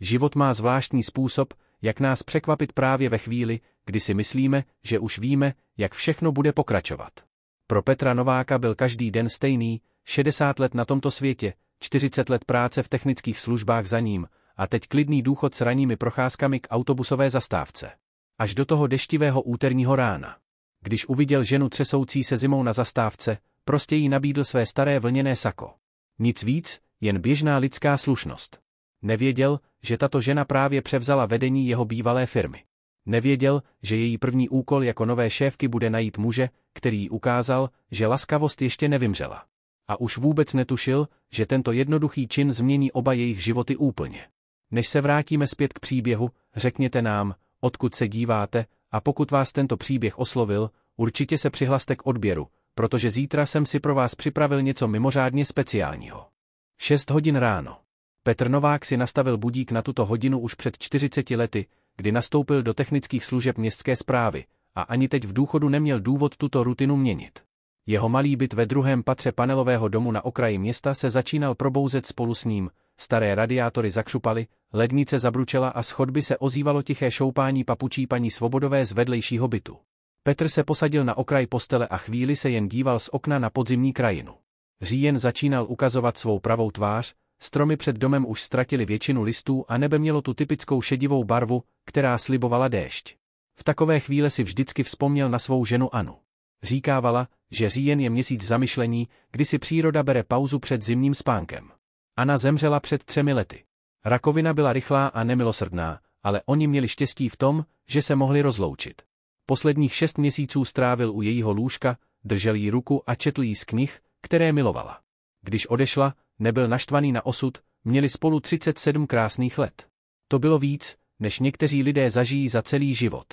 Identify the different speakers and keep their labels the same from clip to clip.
Speaker 1: Život má zvláštní způsob, jak nás překvapit právě ve chvíli, kdy si myslíme, že už víme, jak všechno bude pokračovat. Pro Petra Nováka byl každý den stejný, 60 let na tomto světě, 40 let práce v technických službách za ním a teď klidný důchod s ranními procházkami k autobusové zastávce. Až do toho deštivého úterního rána. Když uviděl ženu třesoucí se zimou na zastávce, prostě jí nabídl své staré vlněné sako. Nic víc, jen běžná lidská slušnost. Nevěděl, že tato žena právě převzala vedení jeho bývalé firmy. Nevěděl, že její první úkol jako nové šéfky bude najít muže, který jí ukázal, že laskavost ještě nevymřela. A už vůbec netušil, že tento jednoduchý čin změní oba jejich životy úplně. Než se vrátíme zpět k příběhu, řekněte nám, odkud se díváte, a pokud vás tento příběh oslovil, určitě se přihlaste k odběru, protože zítra jsem si pro vás připravil něco mimořádně speciálního. 6 hodin ráno. Petr Novák si nastavil budík na tuto hodinu už před 40 lety, kdy nastoupil do technických služeb městské správy, a ani teď v důchodu neměl důvod tuto rutinu měnit. Jeho malý byt ve 2. patře panelového domu na okraji města se začínal probouzet spolu s ním, staré radiátory zakřupaly, lednice zabručela a z chodby se ozývalo tiché šoupání papučí paní Svobodové z vedlejšího bytu. Petr se posadil na okraj postele a chvíli se jen díval z okna na podzimní krajinu. Říjen začínal ukazovat svou pravou tvář, stromy před domem už ztratily většinu listů a nebe mělo tu typickou šedivou barvu, která slibovala déšť. V takové chvíli si vždycky vzpomněl na svou ženu Anu. Říkávala, že říjen je měsíc zamyšlení, kdy si příroda bere pauzu před zimním spánkem. Anna zemřela před 3 lety. Rakovina byla rychlá a nemilosrdná, ale oni měli štěstí v tom, že se mohli rozloučit. Posledních 6 měsíců strávil u jejího lůžka, držel jí ruku a četl jí z knih, které milovala. Když odešla, nebyl naštvaný na osud, měli spolu 37 krásných let. To bylo víc, než někteří lidé zažijí za celý život.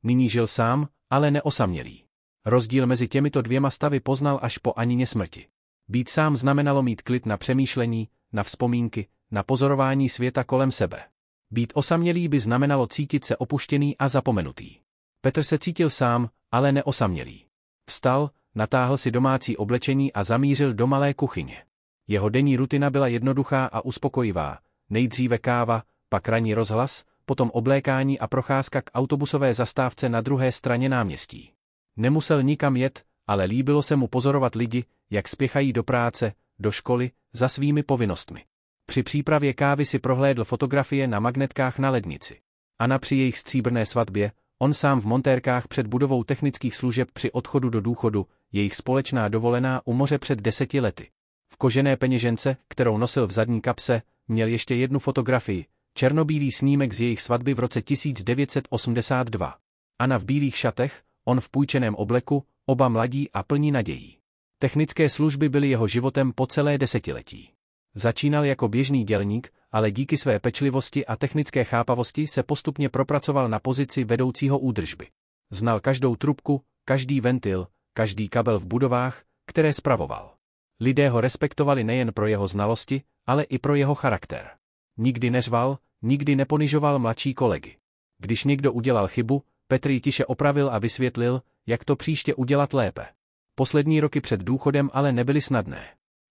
Speaker 1: Nyní žil sám, ale neosamělý. Rozdíl mezi těmito 2 stavy poznal až po Anině smrti. Být sám znamenalo mít klid na přemýšlení, na vzpomínky, na pozorování světa kolem sebe. Být osamělý by znamenalo cítit se opuštěný a zapomenutý. Petr se cítil sám, ale neosamělý. Vstal, natáhl si domácí oblečení a zamířil do malé kuchyně. Jeho denní rutina byla jednoduchá a uspokojivá. Nejdříve káva, pak ranní rozhlas, potom oblékání a procházka k autobusové zastávce na druhé straně náměstí. Nemusel nikam jet, ale líbilo se mu pozorovat lidi, jak spěchají do práce, do školy, za svými povinnostmi. Při přípravě kávy si prohlédl fotografie na magnetkách na lednici. Anna při jejich stříbrné svatbě, on sám v montérkách před budovou technických služeb při odchodu do důchodu, jejich společná dovolená u moře před 10 lety. V kožené peněžence, kterou nosil v zadní kapse, měl ještě jednu fotografii, černobílý snímek z jejich svatby v roce 1982. Anna v bílých šatech, on v půjčeném obleku, oba mladí a plní nadějí. Technické služby byly jeho životem po celé desetiletí. Začínal jako běžný dělník, ale díky své pečlivosti a technické chápavosti se postupně propracoval na pozici vedoucího údržby. Znal každou trubku, každý ventil, každý kabel v budovách, které spravoval. Lidé ho respektovali nejen pro jeho znalosti, ale i pro jeho charakter. Nikdy neřval, nikdy neponižoval mladší kolegy. Když někdo udělal chybu, Petr ji tiše opravil a vysvětlil, jak to příště udělat lépe. Poslední roky před důchodem ale nebyly snadné.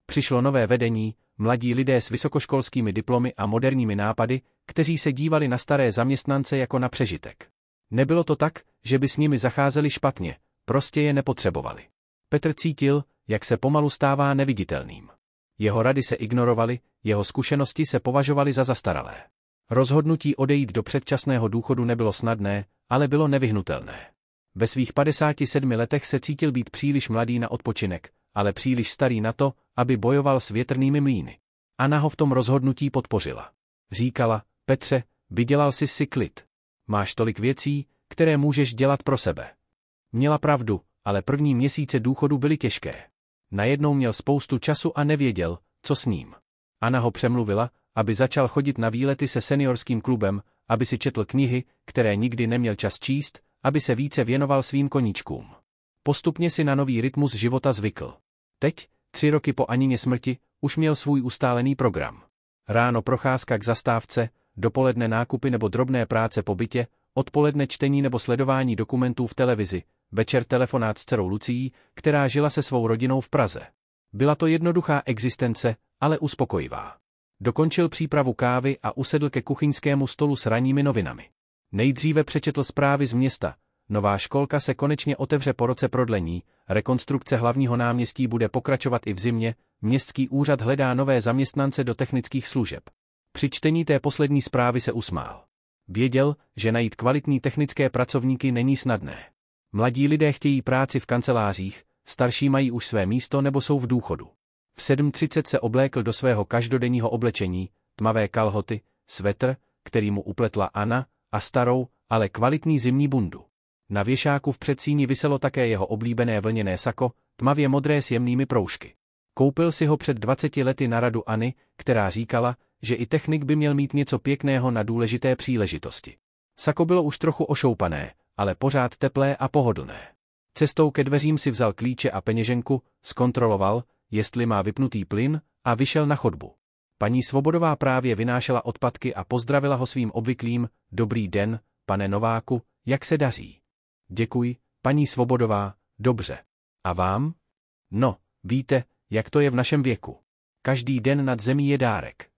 Speaker 1: Přišlo nové vedení, mladí lidé s vysokoškolskými diplomy a moderními nápady, kteří se dívali na staré zaměstnance jako na přežitek. Nebylo to tak, že by s nimi zacházeli špatně, prostě je nepotřebovali. Petr cítil, jak se pomalu stává neviditelným. Jeho rady se ignorovaly, jeho zkušenosti se považovaly za zastaralé. Rozhodnutí odejít do předčasného důchodu nebylo snadné, ale bylo nevyhnutelné. Ve svých 57 letech se cítil být příliš mladý na odpočinek, ale příliš starý na to, aby bojoval s větrnými mlýny. Anna ho v tom rozhodnutí podpořila. Říkala, Petře, vydělal jsi si klid. Máš tolik věcí, které můžeš dělat pro sebe. Měla pravdu, ale první měsíce důchodu byly těžké. Najednou měl spoustu času a nevěděl, co s ním. Anna ho přemluvila, aby začal chodit na výlety se seniorským klubem, aby si četl knihy, které nikdy neměl čas číst, aby se více věnoval svým koníčkům. Postupně si na nový rytmus života zvykl. Teď, 3 roky po Anině smrti, už měl svůj ustálený program. Ráno procházka k zastávce, dopoledne nákupy nebo drobné práce po bytě, odpoledne čtení nebo sledování dokumentů v televizi, večer telefonát s dcerou Lucií, která žila se svou rodinou v Praze. Byla to jednoduchá existence, ale uspokojivá. Dokončil přípravu kávy a usedl ke kuchyňskému stolu s ranními novinami. Nejdříve přečetl zprávy z města. Nová školka se konečně otevře po roce prodlení, rekonstrukce hlavního náměstí bude pokračovat i v zimě, městský úřad hledá nové zaměstnance do technických služeb. Při čtení té poslední zprávy se usmál. Věděl, že najít kvalitní technické pracovníky není snadné. Mladí lidé chtějí práci v kancelářích, starší mají už své místo nebo jsou v důchodu. V 7:30 se oblékl do svého každodenního oblečení, tmavé kalhoty, svetr, který mu upletla Anna, a starou, ale kvalitní zimní bundu. Na věšáku v předsíni viselo také jeho oblíbené vlněné sako, tmavě modré s jemnými proužky. Koupil si ho před 20 lety na radu Anny, která říkala, že i technik by měl mít něco pěkného na důležité příležitosti. Sako bylo už trochu ošoupané, ale pořád teplé a pohodlné. Cestou ke dveřím si vzal klíče a peněženku, zkontroloval, jestli má vypnutý plyn, a vyšel na chodbu. Paní Svobodová právě vynášela odpadky a pozdravila ho svým obvyklým: dobrý den, pane Nováku, jak se daří? Děkuji, paní Svobodová, dobře. A vám? No, víte, jak to je v našem věku. Každý den nad zemí je dárek.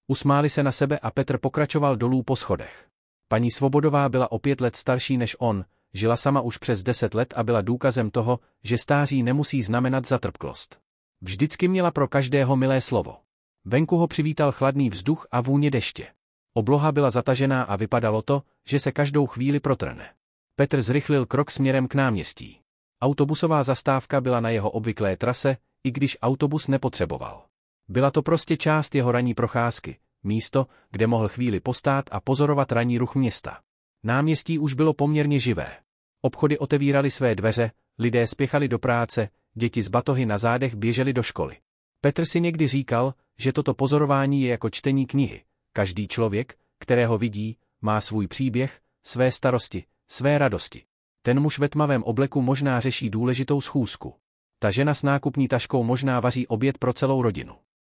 Speaker 1: Usmáli se na sebe a Petr pokračoval dolů po schodech. Paní Svobodová byla o 5 let starší než on, žila sama už přes 10 let a byla důkazem toho, že stáří nemusí znamenat zatrpklost. Vždycky měla pro každého milé slovo. Venku ho přivítal chladný vzduch a vůně deště. Obloha byla zatažená a vypadalo to, že se každou chvíli protrhne. Petr zrychlil krok směrem k náměstí. Autobusová zastávka byla na jeho obvyklé trase, i když autobus nepotřeboval. Byla to prostě část jeho ranní procházky, místo, kde mohl chvíli postát a pozorovat ranní ruch města. Náměstí už bylo poměrně živé. Obchody otevíraly své dveře, lidé spěchali do práce, děti s batohy na zádech běžely do školy. Petr si někdy říkal, že toto pozorování je jako čtení knihy. Každý člověk, kterého vidí, má svůj příběh, své starosti, své radosti. Ten muž ve tmavém obleku možná řeší důležitou schůzku. Ta žena s nákupní taškou možná vaří oběd pro celou rodinu.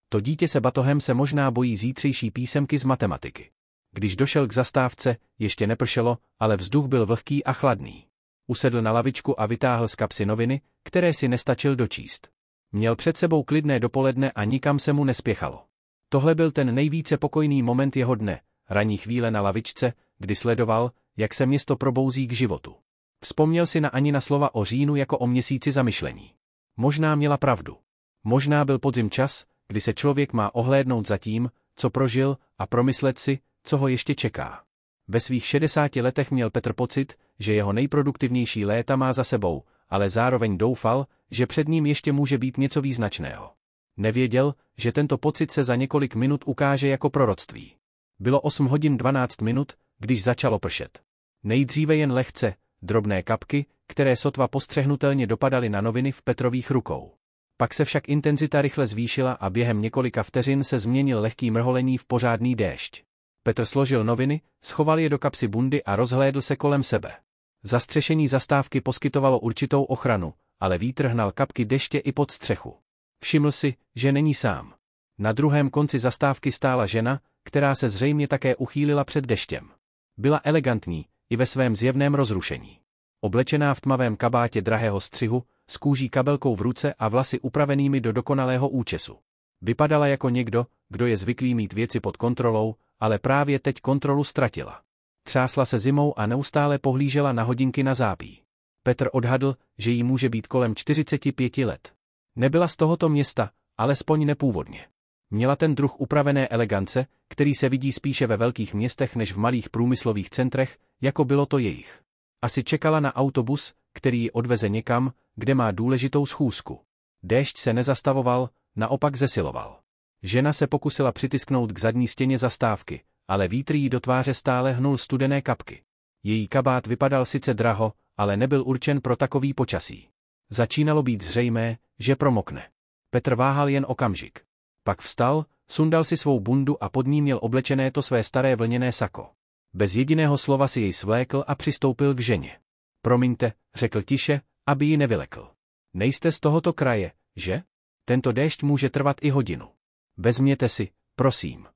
Speaker 1: To dítě se batohem se možná bojí zítřejší písemky z matematiky. Když došel k zastávce, ještě nepršelo, ale vzduch byl vlhký a chladný. Usedl na lavičku a vytáhl z kapsy noviny, které si nestačil dočíst. Měl před sebou klidné dopoledne a nikam se mu nespěchalo. Tohle byl ten nejvíce pokojný moment jeho dne, ranní chvíle na lavičce, kdy sledoval, jak se město probouzí k životu. Vzpomněl si na Anina slova o říjnu jako o měsíci zamyšlení. Možná měla pravdu. Možná byl podzim čas, kdy se člověk má ohlédnout za tím, co prožil, a promyslet si, co ho ještě čeká. Ve svých 60 letech měl Petr pocit, že jeho nejproduktivnější léta má za sebou, ale zároveň doufal, že před ním ještě může být něco význačného. Nevěděl, že tento pocit se za několik minut ukáže jako proroctví. Bylo 8 hodin 12 minut, když začalo pršet. Nejdříve jen lehce, drobné kapky, které sotva postřehnutelně dopadaly na noviny v Petrových rukou. Pak se však intenzita rychle zvýšila a během několika vteřin se změnil lehký mrholení v pořádný déšť. Petr složil noviny, schoval je do kapsy bundy a rozhlédl se kolem sebe. Zastřešení zastávky poskytovalo určitou ochranu, ale vítr hnal kapky deště i pod střechu. Všiml si, že není sám. Na druhém konci zastávky stála žena, která se zřejmě také uchýlila před deštěm. Byla elegantní, i ve svém zjevném rozrušení. Oblečená v tmavém kabátě drahého střihu, s kůží kabelkou v ruce a vlasy upravenými do dokonalého účesu. Vypadala jako někdo, kdo je zvyklý mít věci pod kontrolou, ale právě teď kontrolu ztratila. Třásla se zimou a neustále pohlížela na hodinky na zápí. Petr odhadl, že jí může být kolem 45 let. Nebyla z tohoto města, alespoň nepůvodně. Měla ten druh upravené elegance, který se vidí spíše ve velkých městech než v malých průmyslových centrech, jako bylo to jejich. Asi čekala na autobus, který ji odveze někam, kde má důležitou schůzku. Déšť se nezastavoval, naopak zesiloval. Žena se pokusila přitisknout k zadní stěně zastávky, ale vítr jí do tváře stále hnul studené kapky. Její kabát vypadal sice draho, ale nebyl určen pro takový počasí. Začínalo být zřejmé, že promokne. Petr váhal jen okamžik. Pak vstal, sundal si svou bundu a pod ní měl oblečené to své staré vlněné sako. Bez jediného slova si jej svlékl a přistoupil k ženě. Promiňte, řekl tiše, aby ji nevylekl. Nejste z tohoto kraje, že? Tento déšť může trvat i hodinu. Vezměte si, prosím.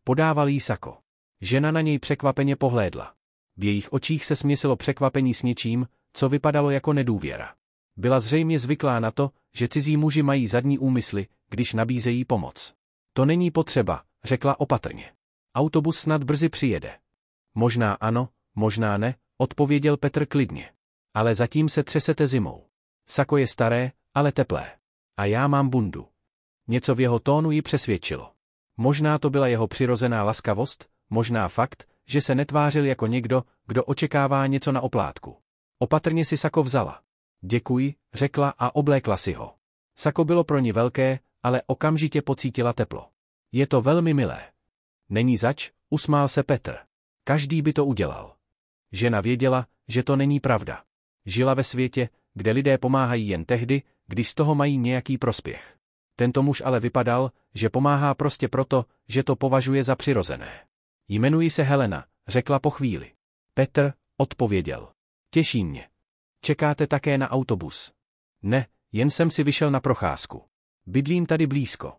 Speaker 1: Podával jí sako. Žena na něj překvapeně pohlédla. V jejich očích se směsilo překvapení s něčím, co vypadalo jako nedůvěra. Byla zřejmě zvyklá na to, že cizí muži mají zadní úmysly, když nabízejí pomoc. To není potřeba, řekla opatrně. Autobus snad brzy přijede. Možná ano, možná ne, odpověděl Petr klidně. Ale zatím se třesete zimou. Sako je staré, ale teplé. A já mám bundu. Něco v jeho tónu ji přesvědčilo. Možná to byla jeho přirozená laskavost, možná fakt, že se netvářil jako někdo, kdo očekává něco na oplátku. Opatrně si sako vzala. Děkuji, řekla a oblékla si ho. Sako bylo pro ní velké, ale okamžitě pocítila teplo. Je to velmi milé. Není zač, usmál se Petr. Každý by to udělal. Žena věděla, že to není pravda. Žila ve světě, kde lidé pomáhají jen tehdy, když z toho mají nějaký prospěch. Tento muž ale vypadal, že pomáhá prostě proto, že to považuje za přirozené. Jmenuji se Helena, řekla po chvíli. Petr, odpověděl. Těší mě. Čekáte také na autobus? Ne, jen jsem si vyšel na procházku. Bydlím tady blízko.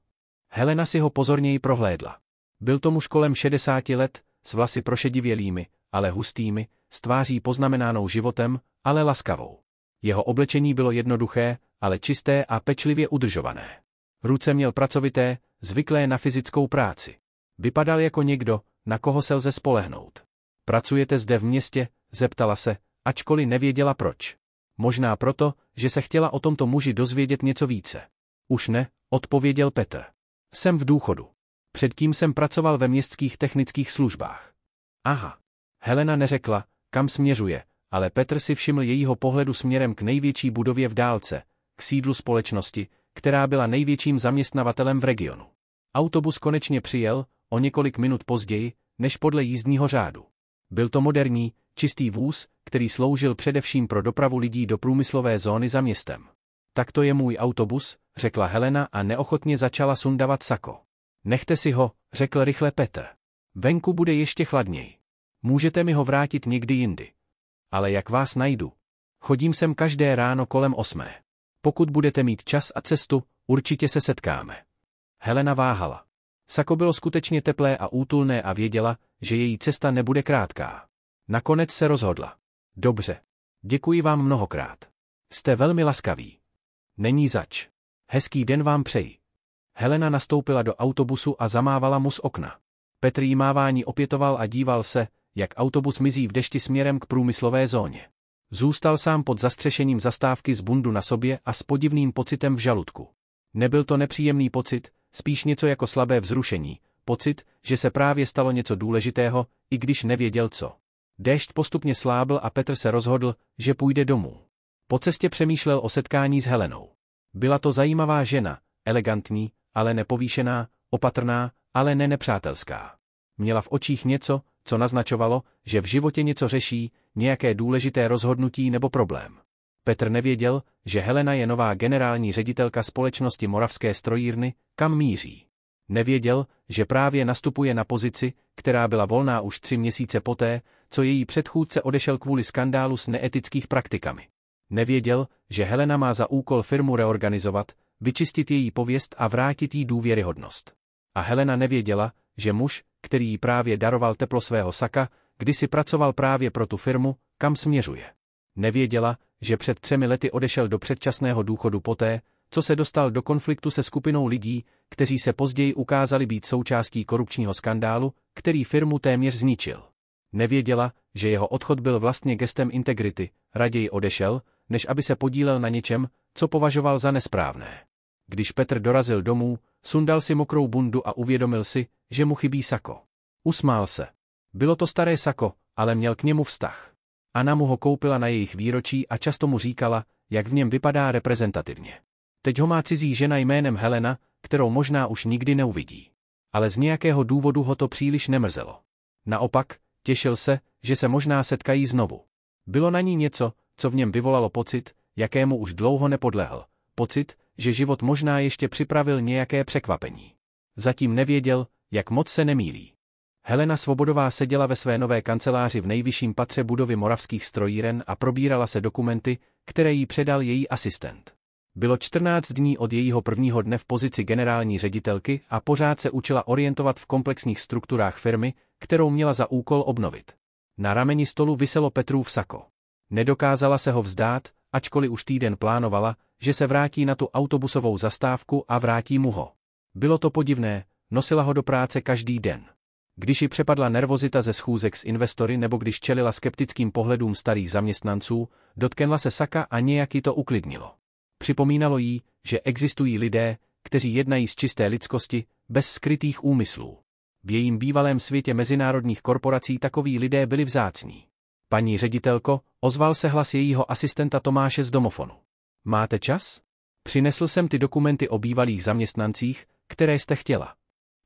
Speaker 1: Helena si ho pozorněji prohlédla. Byl to muž kolem 60 let, s vlasy prošedivělými, ale hustými, s tváří poznamenanou životem, ale laskavou. Jeho oblečení bylo jednoduché, ale čisté a pečlivě udržované. Ruce měl pracovité, zvyklé na fyzickou práci. Vypadal jako někdo, na koho se lze spolehnout. Pracujete zde v městě? Zeptala se, ačkoliv nevěděla proč. Možná proto, že se chtěla o tomto muži dozvědět něco více. Už ne, odpověděl Petr. Jsem v důchodu. Předtím jsem pracoval ve městských technických službách. Aha. Helena neřekla, kam směřuje, ale Petr si všiml jejího pohledu směrem k největší budově v dálce, k sídlu společnosti, která byla největším zaměstnavatelem v regionu. Autobus konečně přijel, o několik minut později, než podle jízdního řádu. Byl to moderní, čistý vůz, který sloužil především pro dopravu lidí do průmyslové zóny za městem. Tak to je můj autobus, řekla Helena a neochotně začala sundavat sako. Nechte si ho, řekl rychle Petr. Venku bude ještě chladněji. Můžete mi ho vrátit někdy jindy. Ale jak vás najdu? Chodím sem každé ráno kolem 8. Pokud budete mít čas a cestu, určitě se setkáme. Helena váhala. Sako bylo skutečně teplé a útulné a věděla, že její cesta nebude krátká. Nakonec se rozhodla. Dobře. Děkuji vám mnohokrát. Jste velmi laskaví. Není zač. Hezký den vám přeji. Helena nastoupila do autobusu a zamávala mu z okna. Petr jí mávání opětoval a díval se, jak autobus mizí v dešti směrem k průmyslové zóně. Zůstal sám pod zastřešením zastávky s bundu na sobě a s podivným pocitem v žaludku. Nebyl to nepříjemný pocit, spíš něco jako slabé vzrušení, pocit, že se právě stalo něco důležitého, i když nevěděl co. Déšť postupně slábl a Petr se rozhodl, že půjde domů. Po cestě přemýšlel o setkání s Helenou. Byla to zajímavá žena, elegantní, ale nepovýšená, opatrná, ale ne nepřátelská. Měla v očích něco, co naznačovalo, že v životě něco řeší, nějaké důležité rozhodnutí nebo problém. Petr nevěděl, že Helena je nová generální ředitelka společnosti Moravské strojírny, kam míří. Nevěděl, že právě nastupuje na pozici, která byla volná už 3 měsíce poté, co její předchůdce odešel kvůli skandálu s neetických praktikami. Nevěděl, že Helena má za úkol firmu reorganizovat, vyčistit její pověst a vrátit jí důvěryhodnost. A Helena nevěděla, že muž, který jí právě daroval teplo svého saka, kdysi pracoval právě pro tu firmu, kam směřuje. Nevěděla, že před 3 lety odešel do předčasného důchodu poté, co se dostal do konfliktu se skupinou lidí, kteří se později ukázali být součástí korupčního skandálu, který firmu téměř zničil. Nevěděla, že jeho odchod byl vlastně gestem integrity, raději odešel, než aby se podílel na něčem, co považoval za nesprávné. Když Petr dorazil domů, sundal si mokrou bundu a uvědomil si, že mu chybí sako. Usmál se. Bylo to staré sako, ale měl k němu vztah. Anna mu ho koupila na jejich výročí a často mu říkala, jak v něm vypadá reprezentativně. Teď ho má cizí žena jménem Helena, kterou možná už nikdy neuvidí. Ale z nějakého důvodu ho to příliš nemrzelo. Naopak, těšil se, že se možná setkají znovu. Bylo na ní něco, co v něm vyvolalo pocit, jakému už dlouho nepodlehl. Pocit, že život možná ještě připravil nějaké překvapení. Zatím nevěděl, jak moc se nemýlí. Helena Svobodová seděla ve své nové kanceláři v nejvyšším patře budovy Moravských strojíren a probírala se dokumenty, které jí předal její asistent. Bylo 14 dní od jejího prvního dne v pozici generální ředitelky a pořád se učila orientovat v komplexních strukturách firmy, kterou měla za úkol obnovit. Na rameni stolu viselo Petrův sako. Nedokázala se ho vzdát, ačkoliv už týden plánovala, že se vrátí na tu autobusovou zastávku a vrátí mu ho. Bylo to podivné, nosila ho do práce každý den. Když ji přepadla nervozita ze schůzek s investory nebo když čelila skeptickým pohledům starých zaměstnanců, dotkla se saka a nějak ji to uklidnilo. Připomínalo jí, že existují lidé, kteří jednají z čisté lidskosti, bez skrytých úmyslů. V jejím bývalém světě mezinárodních korporací takoví lidé byli vzácní. Paní ředitelko, ozval se hlas jejího asistenta Tomáše z domofonu. Máte čas? Přinesl jsem ty dokumenty o bývalých zaměstnancích, které jste chtěla.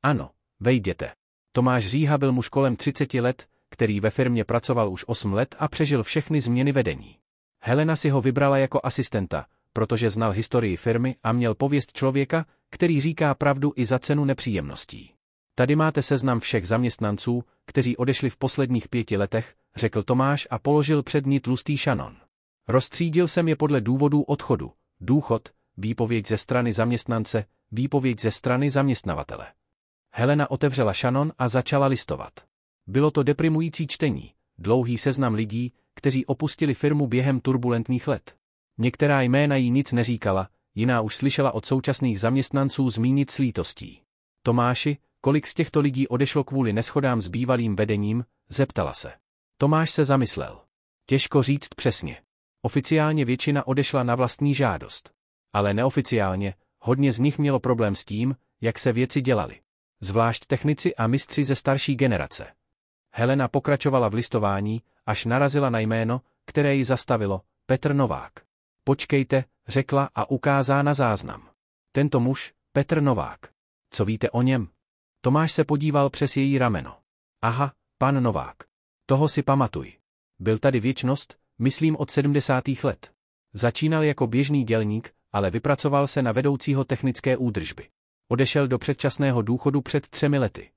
Speaker 1: Ano, vejděte. Tomáš Říha byl muž kolem 30 let, který ve firmě pracoval už 8 let a přežil všechny změny vedení. Helena si ho vybrala jako asistenta, protože znal historii firmy a měl pověst člověka, který říká pravdu i za cenu nepříjemností. Tady máte seznam všech zaměstnanců, kteří odešli v posledních 5 letech, řekl Tomáš a položil před ní tlustý šanon. Rozstřídil jsem je podle důvodů odchodu, důchod, výpověď ze strany zaměstnance, výpověď ze strany zaměstnavatele. Helena otevřela šanon a začala listovat. Bylo to deprimující čtení, dlouhý seznam lidí, kteří opustili firmu během turbulentních let. Některá jména jí nic neříkala, jiná už slyšela od současných zaměstnanců zmínit s lítostí. Tomáši, kolik z těchto lidí odešlo kvůli neshodám s bývalým vedením, zeptala se. Tomáš se zamyslel. Těžko říct přesně. Oficiálně většina odešla na vlastní žádost. Ale neoficiálně, hodně z nich mělo problém s tím, jak se věci dělaly. Zvlášť technici a mistři ze starší generace. Helena pokračovala v listování, až narazila na jméno, které ji zastavilo, Petr Novák. Počkejte, řekla a ukázala na záznam. Tento muž, Petr Novák. Co víte o něm? Tomáš se podíval přes její rameno. Aha, pan Novák. Toho si pamatuj. Byl tady věčnost, myslím od 70. let. Začínal jako běžný dělník, ale vypracoval se na vedoucího technické údržby. Odešel do předčasného důchodu před 3 lety.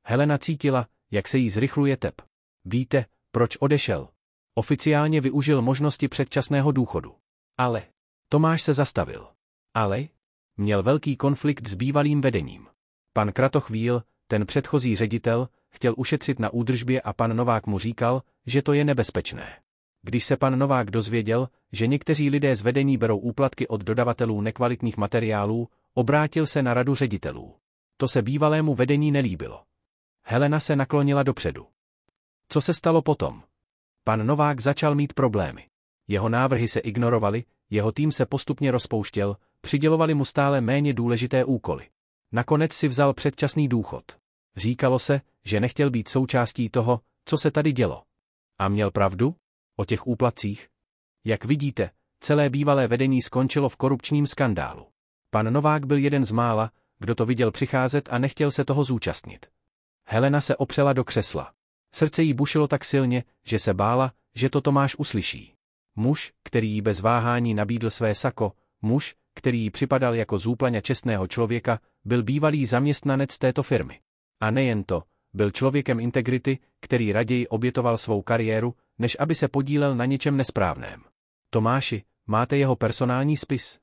Speaker 1: Helena cítila, jak se jí zrychluje tep. Víte, proč odešel? Oficiálně využil možnosti předčasného důchodu. Ale. Tomáš se zastavil. Ale? Měl velký konflikt s bývalým vedením. Pan Kratochvíl, ten předchozí ředitel, chtěl ušetřit na údržbě a pan Novák mu říkal, že to je nebezpečné. Když se pan Novák dozvěděl, že někteří lidé z vedení berou úplatky od dodavatelů nekvalitních materiálů, obrátil se na radu ředitelů. To se bývalému vedení nelíbilo. Helena se naklonila dopředu. Co se stalo potom? Pan Novák začal mít problémy. Jeho návrhy se ignorovaly, jeho tým se postupně rozpouštěl, přidělovali mu stále méně důležité úkoly. Nakonec si vzal předčasný důchod. Říkalo se, že nechtěl být součástí toho, co se tady dělo. A měl pravdu? O těch úplatcích? Jak vidíte, celé bývalé vedení skončilo v korupčním skandálu. Pan Novák byl jeden z mála, kdo to viděl přicházet a nechtěl se toho zúčastnit. Helena se opřela do křesla. Srdce jí bušilo tak silně, že se bála, že to Tomáš uslyší. Muž, který jí bez váhání nabídl své sako, muž, který jí připadal jako zúplaňa čestného člověka, byl bývalý zaměstnanec této firmy. A nejen to, byl člověkem integrity, který raději obětoval svou kariéru, než aby se podílel na něčem nesprávném. Tomáši, máte jeho personální spis?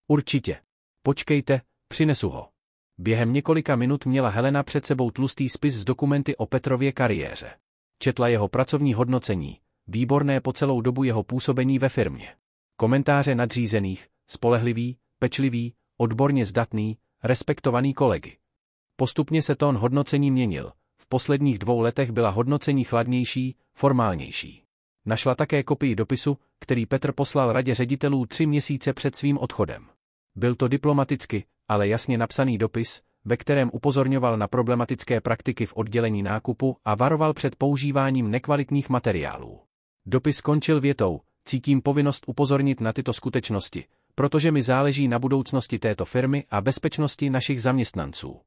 Speaker 1: Určitě. Počkejte, přinesu ho. Během několika minut měla Helena před sebou tlustý spis s dokumenty o Petrově kariéře. Četla jeho pracovní hodnocení, výborné po celou dobu jeho působení ve firmě. Komentáře nadřízených, spolehlivý, pečlivý, odborně zdatný, respektovaný kolegy. Postupně se tón hodnocení měnil. V posledních 2 letech byla hodnocení chladnější, formálnější. Našla také kopii dopisu, který Petr poslal radě ředitelů 3 měsíce před svým odchodem. Byl to diplomaticky, ale jasně napsaný dopis, ve kterém upozorňoval na problematické praktiky v oddělení nákupu a varoval před používáním nekvalitních materiálů. Dopis skončil větou: cítím povinnost upozornit na tyto skutečnosti, protože mi záleží na budoucnosti této firmy a bezpečnosti našich zaměstnanců.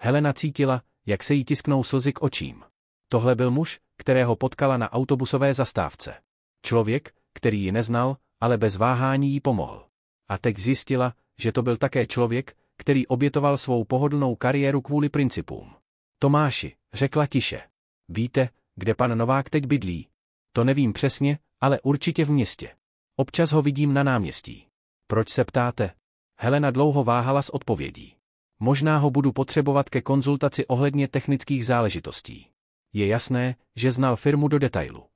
Speaker 1: Helena cítila, jak se jí tisknou slzy k očím. Tohle byl muž, kterého potkala na autobusové zastávce. Člověk, který ji neznal, ale bez váhání jí pomohl. A teď zjistila, že to byl také člověk, který obětoval svou pohodlnou kariéru kvůli principům. Tomáši, řekla tiše. Víte, kde pan Novák teď bydlí? To nevím přesně, ale určitě v městě. Občas ho vidím na náměstí. Proč se ptáte? Helena dlouho váhala s odpovědí. Možná ho budu potřebovat ke konzultaci ohledně technických záležitostí. Je jasné, že znal firmu do detailu.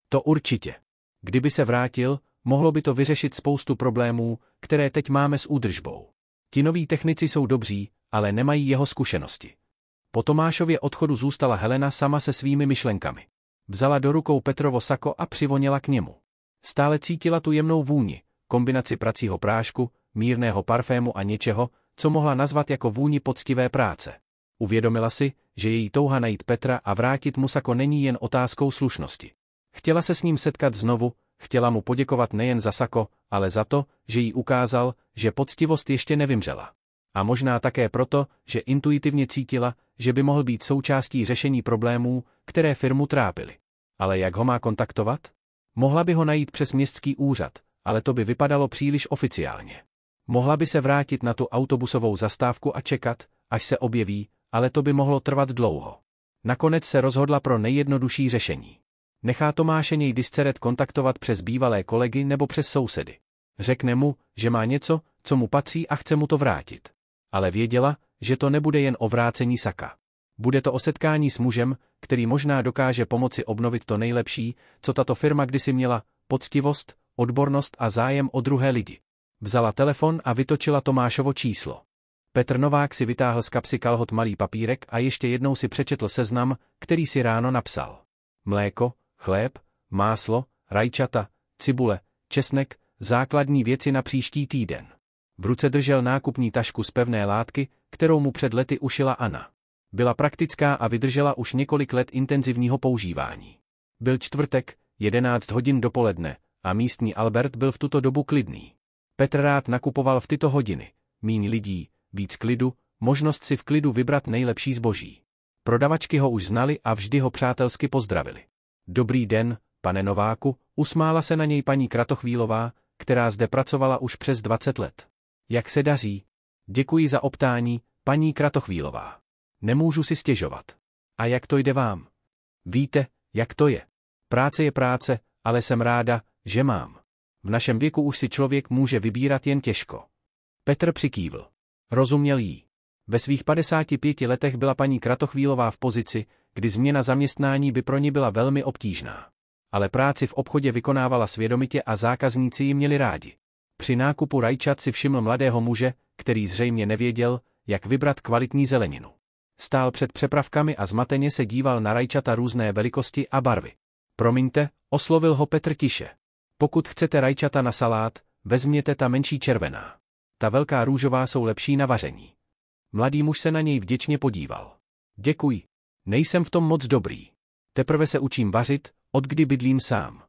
Speaker 1: To určitě. Kdyby se vrátil, mohlo by to vyřešit spoustu problémů, které teď máme s údržbou. Ti noví technici jsou dobří, ale nemají jeho zkušenosti. Po Tomášově odchodu zůstala Helena sama se svými myšlenkami. Vzala do rukou Petrovo sako a přivonila k němu. Stále cítila tu jemnou vůni, kombinaci pracího prášku, mírného parfému a něčeho, co mohla nazvat jako vůni poctivé práce. Uvědomila si, že její touha najít Petra a vrátit mu sako není jen otázkou slušnosti. Chtěla se s ním setkat znovu, chtěla mu poděkovat nejen za sako, ale za to, že jí ukázal, že poctivost ještě nevymřela. A možná také proto, že intuitivně cítila, že by mohl být součástí řešení problémů, které firmu trápily. Ale jak ho má kontaktovat? Mohla by ho najít přes městský úřad, ale to by vypadalo příliš oficiálně. Mohla by se vrátit na tu autobusovou zastávku a čekat, až se objeví, ale to by mohlo trvat dlouho. Nakonec se rozhodla pro nejjednodušší řešení. Nechá Tomáše něj discret kontaktovat přes bývalé kolegy nebo přes sousedy. Řekne mu, že má něco, co mu patří a chce mu to vrátit. Ale věděla, že to nebude jen o vrácení saka. Bude to o setkání s mužem, který možná dokáže pomoci obnovit to nejlepší, co tato firma kdysi měla, poctivost, odbornost a zájem o druhé lidi. Vzala telefon a vytočila Tomášovo číslo. Petr Novák si vytáhl z kapsy kalhot malý papírek a ještě jednou si přečetl seznam, který si ráno napsal. Mléko, chléb, máslo, rajčata, cibule, česnek, základní věci na příští týden. V ruce držel nákupní tašku z pevné látky, kterou mu před lety ušila Anna. Byla praktická a vydržela už několik let intenzivního používání. Byl čtvrtek, 11 hodin dopoledne, a místní Albert byl v tuto dobu klidný. Petr rád nakupoval v tyto hodiny. Míň lidí, víc klidu, možnost si v klidu vybrat nejlepší zboží. Prodavačky ho už znali a vždy ho přátelsky pozdravili. Dobrý den, pane Nováku, usmála se na něj paní Kratochvílová, která zde pracovala už přes 20 let. Jak se daří? Děkuji za optání, paní Kratochvílová. Nemůžu si stěžovat. A jak to jde vám? Víte, jak to je. Práce je práce, ale jsem ráda, že mám. V našem věku už si člověk může vybírat jen těžko. Petr přikývl. Rozuměl jí. Ve svých 55 letech byla paní Kratochvílová v pozici, kdy změna zaměstnání by pro ní byla velmi obtížná. Ale práci v obchodě vykonávala svědomitě a zákazníci ji měli rádi. Při nákupu rajčat si všiml mladého muže, který zřejmě nevěděl, jak vybrat kvalitní zeleninu. Stál před přepravkami a zmateně se díval na rajčata různé velikosti a barvy. Promiňte, oslovil ho Petr tiše. Pokud chcete rajčata na salát, vezměte ta menší červená. Ta velká růžová jsou lepší na vaření. Mladý muž se na něj vděčně podíval. Děkuji. Nejsem v tom moc dobrý. Teprve se učím vařit, odkdy bydlím sám.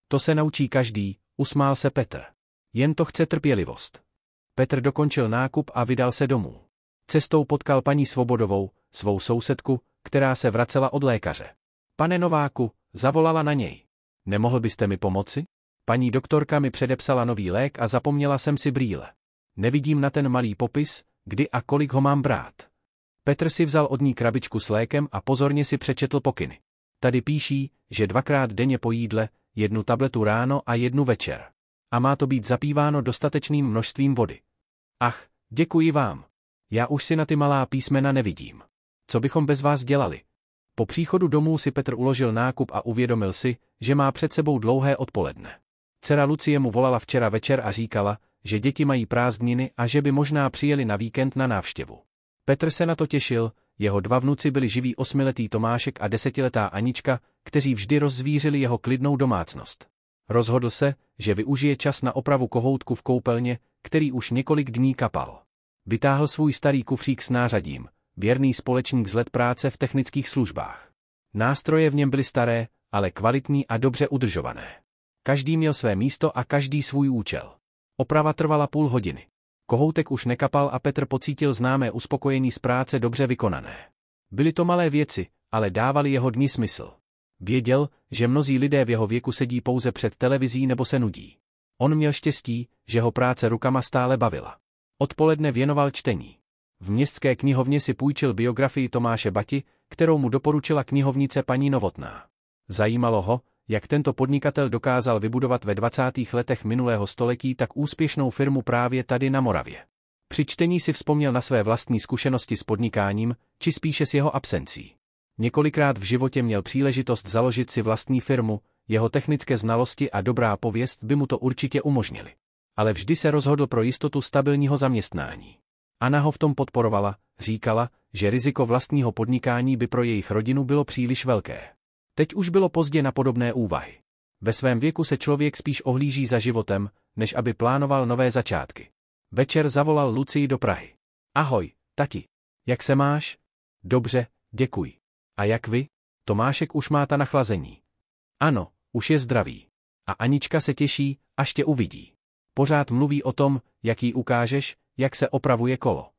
Speaker 1: To se naučí každý, usmál se Petr. Jen to chce trpělivost. Petr dokončil nákup a vydal se domů. Cestou potkal paní Svobodovou, svou sousedku, která se vracela od lékaře. Pane Nováku, zavolala na něj. Nemohl byste mi pomoci? Paní doktorka mi předepsala nový lék a zapomněla jsem si brýle. Nevidím na ten malý popis, kdy a kolik ho mám brát. Petr si vzal od ní krabičku s lékem a pozorně si přečetl pokyny. Tady píší, že 2krát denně po jídle, 1 tabletu ráno a 1 večer. A má to být zapíváno dostatečným množstvím vody. Ach, děkuji vám. Já už si na ty malá písmena nevidím. Co bychom bez vás dělali? Po příchodu domů si Petr uložil nákup a uvědomil si, že má před sebou dlouhé odpoledne. Dcera Lucie mu volala včera večer a říkala, že děti mají prázdniny a že by možná přijeli na víkend na návštěvu. Petr se na to těšil, jeho 2 vnuci byli živí 8letý Tomášek a 10letá Anička, kteří vždy rozzvířili jeho klidnou domácnost. Rozhodl se, že využije čas na opravu kohoutku v koupelně, který už několik dní kapal. Vytáhl svůj starý kufřík s nářadím, věrný společník z let práce v technických službách. Nástroje v něm byly staré, ale kvalitní a dobře udržované. Každý měl své místo a každý svůj účel. Oprava trvala půl hodiny. Kohoutek už nekapal a Petr pocítil známé uspokojení z práce dobře vykonané. Byly to malé věci, ale dávaly jeho dni smysl. Věděl, že mnozí lidé v jeho věku sedí pouze před televizí nebo se nudí. On měl štěstí, že ho práce rukama stále bavila. Odpoledne věnoval čtení. V městské knihovně si půjčil biografii Tomáše Bati, kterou mu doporučila knihovnice paní Novotná. Zajímalo ho, jak tento podnikatel dokázal vybudovat ve 20. letech minulého století tak úspěšnou firmu právě tady na Moravě. Při čtení si vzpomněl na své vlastní zkušenosti s podnikáním, či spíše s jeho absencí. Několikrát v životě měl příležitost založit si vlastní firmu, jeho technické znalosti a dobrá pověst by mu to určitě umožnili. Ale vždy se rozhodl pro jistotu stabilního zaměstnání. Anna ho v tom podporovala, Říkala, že riziko vlastního podnikání by pro jejich rodinu bylo příliš velké. Teď už bylo pozdě na podobné úvahy. Ve svém věku se člověk spíš ohlíží za životem, než aby plánoval nové začátky. Večer zavolal Lucii do Prahy. Ahoj, tati. Jak se máš? Dobře, děkuji. A jak vy? Tomášek už má ta nachlazení. Ano, už je zdravý. A Anička se těší, až tě uvidí. Pořád mluví o tom, jak jí ukážeš, jak se opravuje kolo.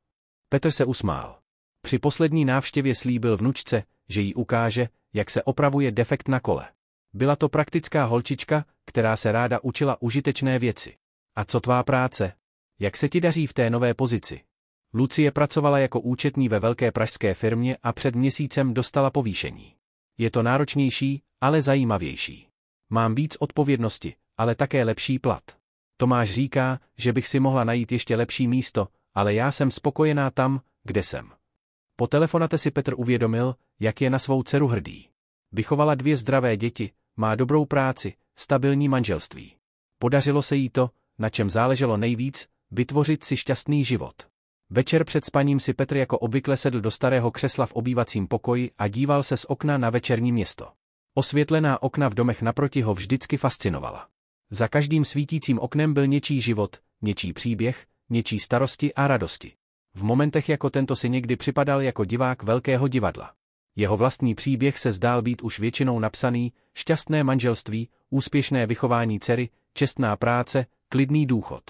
Speaker 1: Petr se usmál. Při poslední návštěvě slíbil vnučce, že jí ukáže, jak se opravuje defekt na kole. Byla to praktická holčička, která se ráda učila užitečné věci. A co tvá práce? Jak se ti daří v té nové pozici? Lucie pracovala jako účetní ve velké pražské firmě a před měsícem dostala povýšení. Je to náročnější, ale zajímavější. Mám víc odpovědnosti, ale také lepší plat. Tomáš říká, že bych si mohla najít ještě lepší místo, ale já jsem spokojená tam, kde jsem. Po telefonate si Petr uvědomil, jak je na svou dceru hrdý. Vychovala 2 zdravé děti, má dobrou práci, stabilní manželství. Podařilo se jí to, na čem záleželo nejvíc, vytvořit si šťastný život. Večer před spaním si Petr jako obvykle sedl do starého křesla v obývacím pokoji a díval se z okna na večerní město. Osvětlená okna v domech naproti ho vždycky fascinovala. Za každým svítícím oknem byl něčí život, něčí příběh, něčí starosti a radosti. V momentech jako tento si někdy připadal jako divák velkého divadla. Jeho vlastní příběh se zdál být už většinou napsaný, šťastné manželství, úspěšné vychování dcery, čestná práce, klidný důchod.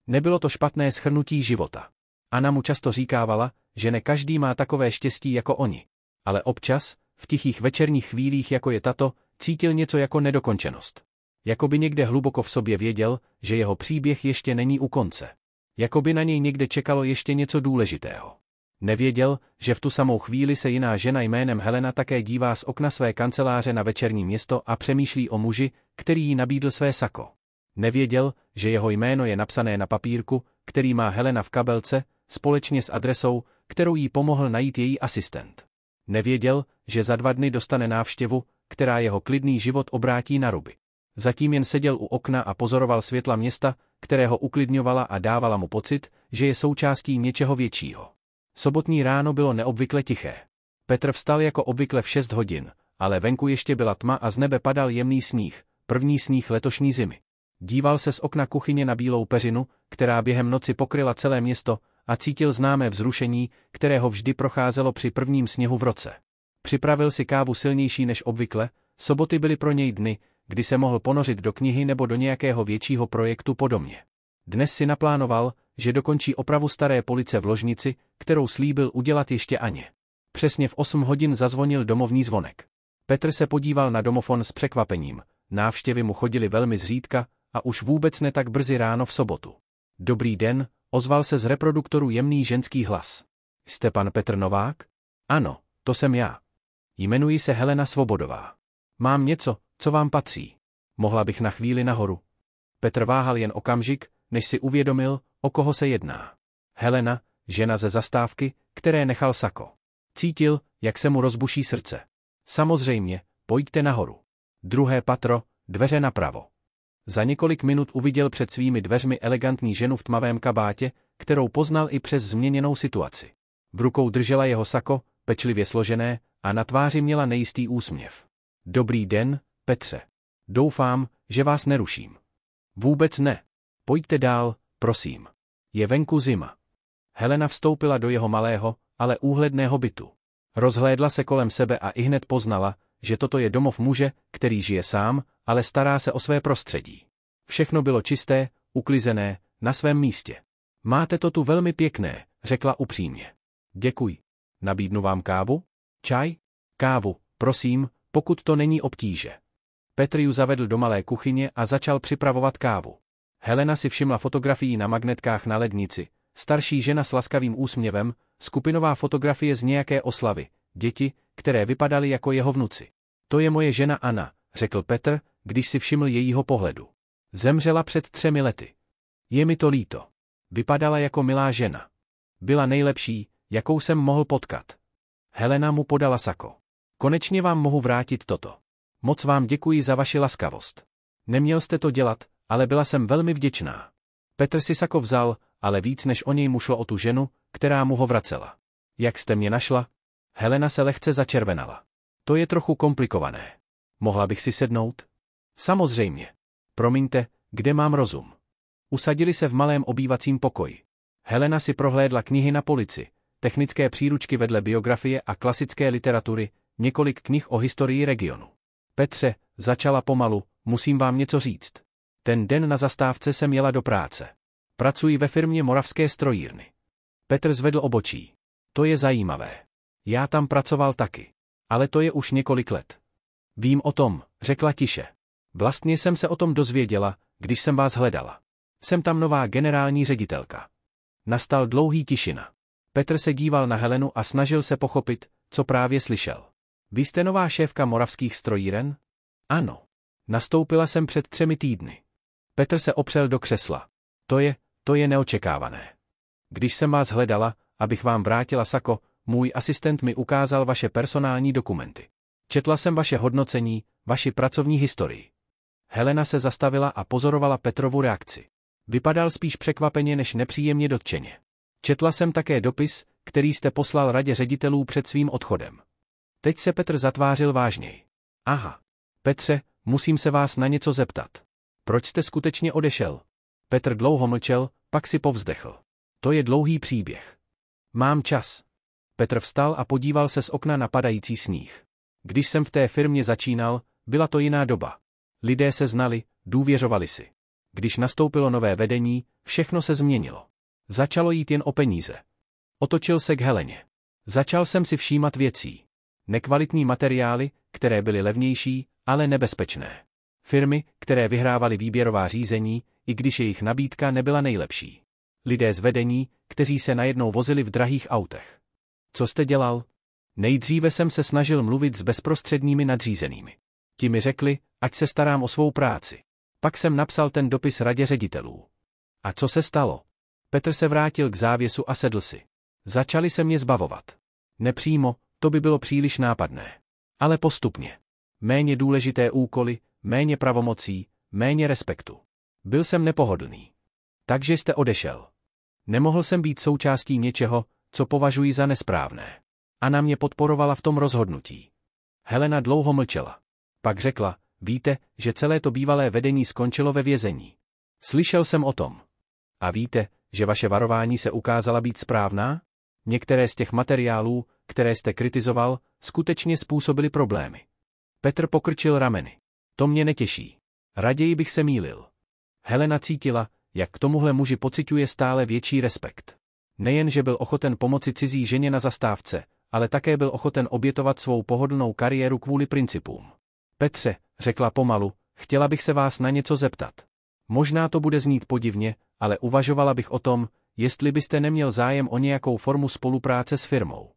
Speaker 1: Nebylo to špatné shrnutí života. Anna mu často říkávala, že ne každý má takové štěstí jako oni. Ale občas, v tichých večerních chvílích jako je tato, cítil něco jako nedokončenost. Jakoby někde hluboko v sobě věděl, že jeho příběh ještě není u konce. Jakoby na něj někde čekalo ještě něco důležitého. Nevěděl, že v tu samou chvíli se jiná žena jménem Helena také dívá z okna své kanceláře na večerní město a přemýšlí o muži, který jí nabídl své sako. Nevěděl, že jeho jméno je napsané na papírku, který má Helena v kabelce, společně s adresou, kterou jí pomohl najít její asistent. Nevěděl, že za 2 dny dostane návštěvu, která jeho klidný život obrátí na ruby. Zatím jen seděl u okna a pozoroval světla města, které ho uklidňovala a dávala mu pocit, že je součástí něčeho většího. Sobotní ráno bylo neobvykle tiché. Petr vstal jako obvykle v 6 hodin, ale venku ještě byla tma a z nebe padal jemný sníh, první sníh letošní zimy. Díval se z okna kuchyně na bílou peřinu, která během noci pokryla celé město, a cítil známé vzrušení, které ho vždy procházelo při prvním sněhu v roce. Připravil si kávu silnější než obvykle, soboty byly pro něj dny, kdy se mohl ponořit do knihy nebo do nějakého většího projektu po domě. Dnes si naplánoval, že dokončí opravu staré police v ložnici, kterou slíbil udělat ještě Aně. Přesně v 8 hodin zazvonil domovní zvonek. Petr se podíval na domofon s překvapením, návštěvy mu chodily velmi zřídka a už vůbec ne tak brzy ráno v sobotu. Dobrý den, ozval se z reproduktoru jemný ženský hlas. Jste pan Petr Novák? Ano, to jsem já. Jmenuji se Helena Svobodová. Mám něco, co vám patří. Mohla bych na chvíli nahoru. Petr váhal jen okamžik, než si uvědomil, o koho se jedná. Helena, žena ze zastávky, které nechal sako. Cítil, jak se mu rozbuší srdce. Samozřejmě, pojďte nahoru. 2. patro, dveře napravo. Za několik minut uviděl před svými dveřmi elegantní ženu v tmavém kabátě, kterou poznal i přes změněnou situaci. V rukou držela jeho sako, pečlivě složené, a na tváři měla nejistý úsměv. Dobrý den, Petře. Doufám, že vás neruším. Vůbec ne. Pojďte dál, prosím. Je venku zima. Helena vstoupila do jeho malého, ale úhledného bytu. Rozhlédla se kolem sebe a ihned poznala, že toto je domov muže, který žije sám, ale stará se o své prostředí. Všechno bylo čisté, uklizené, na svém místě. Máte to tu velmi pěkné, řekla upřímně. Děkuji. Nabídnu vám kávu? Čaj? Kávu, prosím, pokud to není obtíže. Petr ju zavedl do malé kuchyně a začal připravovat kávu. Helena si všimla fotografií na magnetkách na lednici, starší žena s laskavým úsměvem, skupinová fotografie z nějaké oslavy, děti, které vypadaly jako jeho vnuci. To je moje žena Anna, řekl Petr, když si všiml jejího pohledu. Zemřela před 3 lety. Je mi to líto. Vypadala jako milá žena. Byla nejlepší, jakou jsem mohl potkat. Helena mu podala sako. Konečně vám mohu vrátit toto. Moc vám děkuji za vaši laskavost. Neměl jste to dělat, ale byla jsem velmi vděčná. Petr si sako vzal, ale víc než o něj mu šlo o tu ženu, která mu ho vracela. Jak jste mě našla? Helena se lehce začervenala. To je trochu komplikované. Mohla bych si sednout? Samozřejmě. Promiňte, kde mám rozum? Usadili se v malém obývacím pokoji. Helena si prohlédla knihy na polici, technické příručky vedle biografie a klasické literatury, několik knih o historii regionu. Petře, začala pomalu, musím vám něco říct. Ten den na zastávce jsem jela do práce. Pracuji ve firmě Moravské strojírny. Petr zvedl obočí. To je zajímavé. Já tam pracoval taky. Ale to je už několik let. Vím o tom, řekla tiše. Vlastně jsem se o tom dozvěděla, když jsem vás hledala. Jsem tam nová generální ředitelka. Nastal dlouhý tišina. Petr se díval na Helenu a snažil se pochopit, co právě slyšel. Vy jste nová šéfka Moravských strojíren? Ano. Nastoupila jsem před 3 týdny. Petr se opřel do křesla. To je neočekávané. Když jsem vás hledala, abych vám vrátila sako, můj asistent mi ukázal vaše personální dokumenty. Četla jsem vaše hodnocení, vaši pracovní historii. Helena se zastavila a pozorovala Petrovu reakci. Vypadal spíš překvapeně než nepříjemně dotčeně. Četla jsem také dopis, který jste poslal radě ředitelů před svým odchodem. Teď se Petr zatvářil vážněji. Aha. Petře, musím se vás na něco zeptat. Proč jste skutečně odešel? Petr dlouho mlčel, pak si povzdechl. To je dlouhý příběh. Mám čas. Petr vstal a podíval se z okna na padající sníh. Když jsem v té firmě začínal, byla to jiná doba. Lidé se znali, důvěřovali si. Když nastoupilo nové vedení, všechno se změnilo. Začalo jít jen o peníze. Otočil se k Heleně. Začal jsem si všímat věcí. Nekvalitní materiály, které byly levnější, ale nebezpečné. Firmy, které vyhrávaly výběrová řízení, i když jejich nabídka nebyla nejlepší. Lidé z vedení, kteří se najednou vozili v drahých autech. Co jste dělal? Nejdříve jsem se snažil mluvit s bezprostředními nadřízenými. Ti mi řekli, ať se starám o svou práci. Pak jsem napsal ten dopis radě ředitelů. A co se stalo? Petr se vrátil k závěsu a sedl si. Začali se mě zbavovat. Nepřímo, to by bylo příliš nápadné. Ale postupně. Méně důležité úkoly, méně pravomocí, méně respektu. Byl jsem nepohodlný. Takže jste odešel. Nemohl jsem být součástí něčeho, co považuji za nesprávné. Anna mě podporovala v tom rozhodnutí. Helena dlouho mlčela. Pak řekla, víte, že celé to bývalé vedení skončilo ve vězení. Slyšel jsem o tom. A víte, že vaše varování se ukázala být správná? Některé z těch materiálů, které jste kritizoval, skutečně způsobily problémy. Petr pokrčil rameny. To mě netěší. Raději bych se mýlil. Helena cítila, jak k tomuhle muži pociťuje stále větší respekt. Nejen, že byl ochoten pomoci cizí ženě na zastávce, ale také byl ochoten obětovat svou pohodlnou kariéru kvůli principům. Petře, řekla pomalu, chtěla bych se vás na něco zeptat. Možná to bude znít podivně, ale uvažovala bych o tom, jestli byste neměl zájem o nějakou formu spolupráce s firmou.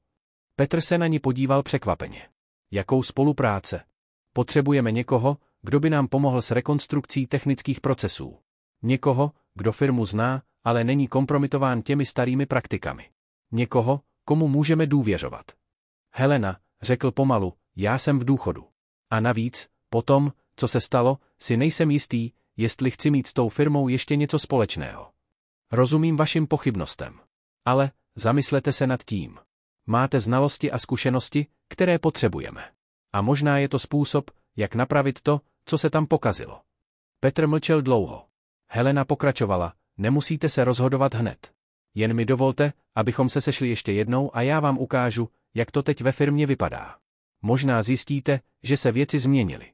Speaker 1: Petr se na ní podíval překvapeně. Jakou spolupráce? Potřebujeme někoho, kdo by nám pomohl s rekonstrukcí technických procesů. Někoho, kdo firmu zná, ale není kompromitován těmi starými praktikami. Někoho, komu můžeme důvěřovat. Helena, řekl pomalu, já jsem v důchodu. A navíc, po tom, co se stalo, si nejsem jistý, jestli chci mít s tou firmou ještě něco společného. Rozumím vašim pochybnostem. Ale, zamyslete se nad tím. Máte znalosti a zkušenosti, které potřebujeme. A možná je to způsob, jak napravit to, co se tam pokazilo. Petr mlčel dlouho. Helena pokračovala, nemusíte se rozhodovat hned. Jen mi dovolte, abychom se sešli ještě jednou a já vám ukážu, jak to teď ve firmě vypadá. Možná zjistíte, že se věci změnily.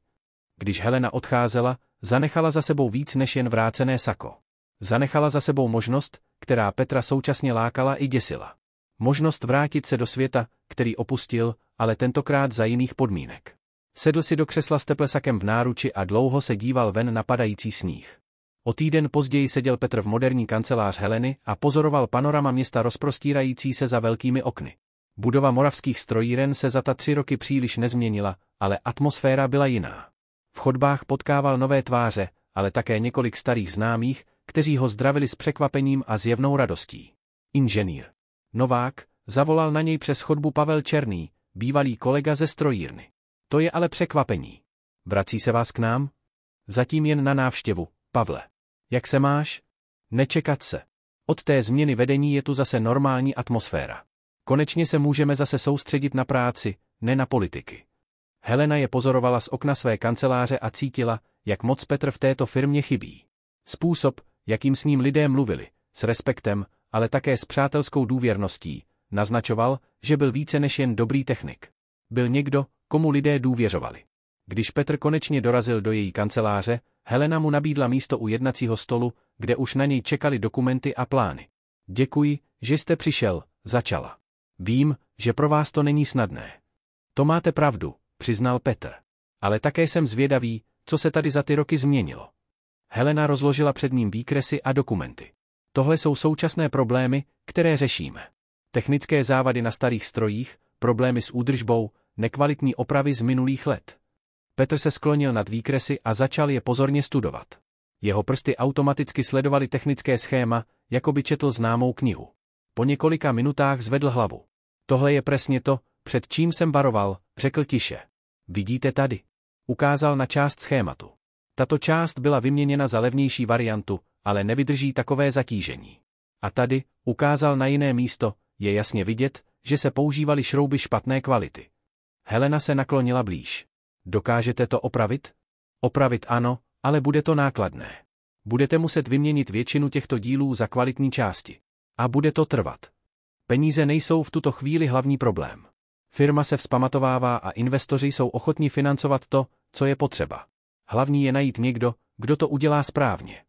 Speaker 1: Když Helena odcházela, zanechala za sebou víc než jen vrácené sako. Zanechala za sebou možnost, která Petra současně lákala i děsila. Možnost vrátit se do světa, který opustil, ale tentokrát za jiných podmínek. Sedl si do křesla s teplesakem v náruči a dlouho se díval ven na padající sníh. O týden později seděl Petr v moderní kancelář Heleny a pozoroval panorama města rozprostírající se za velkými okny. Budova Moravských strojíren se za ta 3 roky příliš nezměnila, ale atmosféra byla jiná. V chodbách potkával nové tváře, ale také několik starých známých, kteří ho zdravili s překvapením a zjevnou radostí. Inženýr Novák, zavolal na něj přes chodbu Pavel Černý, bývalý kolega ze strojírny. To je ale překvapení. Vrací se vás k nám? Zatím jen na návštěvu, Pavle. Jak se máš? Nečekat se. Od té změny vedení je tu zase normální atmosféra. Konečně se můžeme zase soustředit na práci, ne na politiky. Helena je pozorovala z okna své kanceláře a cítila, jak moc Petr v této firmě chybí. Způsob, jakým s ním lidé mluvili, s respektem, ale také s přátelskou důvěrností, naznačoval, že byl více než jen dobrý technik. Byl někdo, komu lidé důvěřovali. Když Petr konečně dorazil do její kanceláře, Helena mu nabídla místo u jednacího stolu, kde už na něj čekaly dokumenty a plány. Děkuji, že jste přišel, začala. Vím, že pro vás to není snadné. To máte pravdu, přiznal Petr. Ale také jsem zvědavý, co se tady za ty roky změnilo. Helena rozložila před ním výkresy a dokumenty. Tohle jsou současné problémy, které řešíme. Technické závady na starých strojích, problémy s údržbou, nekvalitní opravy z minulých let. Petr se sklonil nad výkresy a začal je pozorně studovat. Jeho prsty automaticky sledovaly technické schéma, jako by četl známou knihu. Po několika minutách zvedl hlavu. Tohle je přesně to, před čím jsem varoval, řekl tiše. Vidíte tady? Ukázal na část schématu. Tato část byla vyměněna za levnější variantu, ale nevydrží takové zatížení. A tady, ukázal na jiné místo, je jasně vidět, že se používaly šrouby špatné kvality. Helena se naklonila blíž. Dokážete to opravit? Opravit ano, ale bude to nákladné. Budete muset vyměnit většinu těchto dílů za kvalitní části. A bude to trvat. Peníze nejsou v tuto chvíli hlavní problém. Firma se vzpamatovává a investoři jsou ochotní financovat to, co je potřeba. Hlavní je najít někdo, kdo to udělá správně.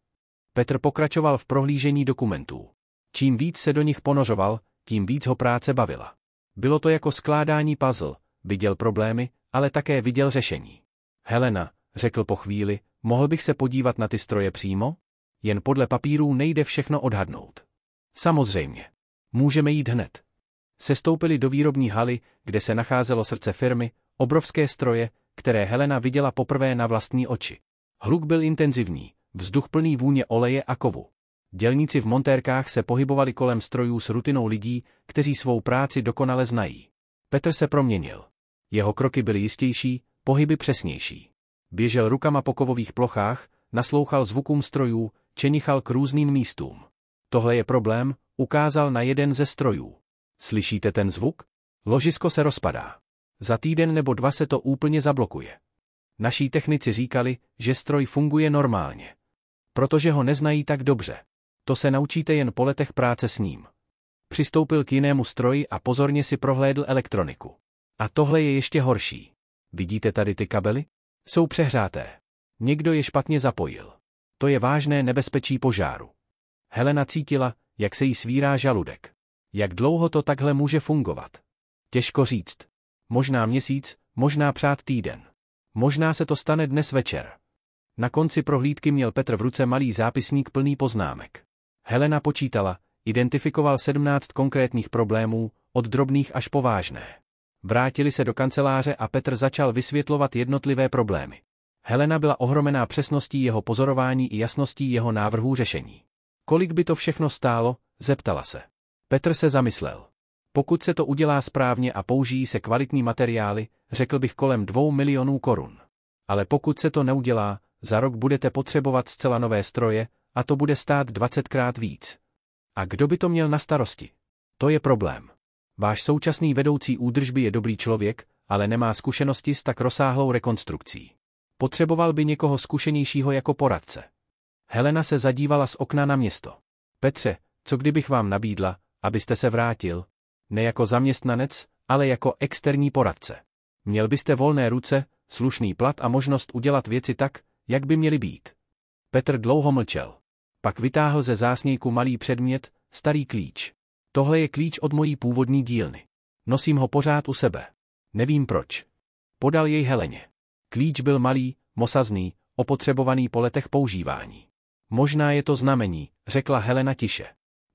Speaker 1: Petr pokračoval v prohlížení dokumentů. Čím víc se do nich ponořoval, tím víc ho práce bavila. Bylo to jako skládání puzzle, viděl problémy, ale také viděl řešení. Helena, řekl po chvíli, mohl bych se podívat na ty stroje přímo? Jen podle papírů nejde všechno odhadnout. Samozřejmě. Můžeme jít hned. Sestoupili do výrobní haly, kde se nacházelo srdce firmy, obrovské stroje, které Helena viděla poprvé na vlastní oči. Hluk byl intenzivní, vzduch plný vůně oleje a kovu. Dělníci v montérkách se pohybovali kolem strojů s rutinou lidí, kteří svou práci dokonale znají. Petr se proměnil. Jeho kroky byly jistější, pohyby přesnější. Běžel rukama po kovových plochách, naslouchal zvukům strojů, čenichal k různým místům. Tohle je problém, ukázal na jeden ze strojů. Slyšíte ten zvuk? Ložisko se rozpadá. Za týden nebo dva se to úplně zablokuje. Naší technici říkali, že stroj funguje normálně. Protože ho neznají tak dobře. To se naučíte jen po letech práce s ním. Přistoupil k jinému stroji a pozorně si prohlédl elektroniku. A tohle je ještě horší. Vidíte tady ty kabely? Jsou přehřáté. Někdo je špatně zapojil. To je vážné nebezpečí požáru. Helena cítila, jak se jí svírá žaludek. Jak dlouho to takhle může fungovat? Těžko říct. Možná měsíc, možná přát týden. Možná se to stane dnes večer. Na konci prohlídky měl Petr v ruce malý zápisník plný poznámek. Helena počítala, identifikoval 17 konkrétních problémů, od drobných až po vážné. Vrátili se do kanceláře a Petr začal vysvětlovat jednotlivé problémy. Helena byla ohromená přesností jeho pozorování i jasností jeho návrhů řešení. Kolik by to všechno stálo? Zeptala se. Petr se zamyslel. Pokud se to udělá správně a použijí se kvalitní materiály, řekl bych kolem 2 milionů korun. Ale pokud se to neudělá, za rok budete potřebovat zcela nové stroje, a to bude stát 20krát víc. A kdo by to měl na starosti? To je problém. Váš současný vedoucí údržby je dobrý člověk, ale nemá zkušenosti s tak rozsáhlou rekonstrukcí. Potřeboval by někoho zkušenějšího jako poradce. Helena se zadívala z okna na město. Petře, co kdybych vám nabídla, abyste se vrátil? Ne jako zaměstnanec, ale jako externí poradce. Měl byste volné ruce, slušný plat a možnost udělat věci tak, jak by měly být. Petr dlouho mlčel. Pak vytáhl ze zásnějku malý předmět, starý klíč. Tohle je klíč od mojí původní dílny. Nosím ho pořád u sebe. Nevím proč. Podal jej Heleně. Klíč byl malý, mosazný, opotřebovaný po letech používání. Možná je to znamení, řekla Helena tiše.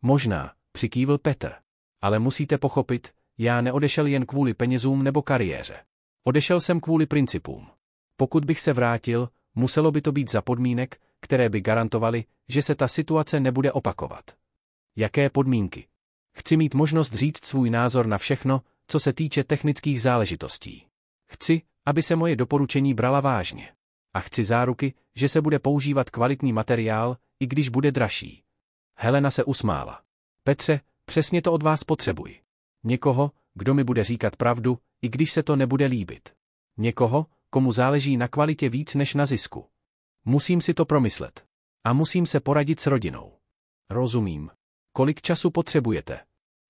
Speaker 1: Možná, přikývl Petr. Ale musíte pochopit, já neodešel jen kvůli penězům nebo kariéře. Odešel jsem kvůli principům. Pokud bych se vrátil, muselo by to být za podmínek, které by garantovaly, že se ta situace nebude opakovat. Jaké podmínky? Chci mít možnost říct svůj názor na všechno, co se týče technických záležitostí. Chci, aby se moje doporučení brala vážně. A chci záruky, že se bude používat kvalitní materiál, i když bude dražší. Helena se usmála. Petře, přesně to od vás potřebuji. Někoho, kdo mi bude říkat pravdu, i když se to nebude líbit. Někoho, komu záleží na kvalitě víc než na zisku. Musím si to promyslet. A musím se poradit s rodinou. Rozumím. Kolik času potřebujete?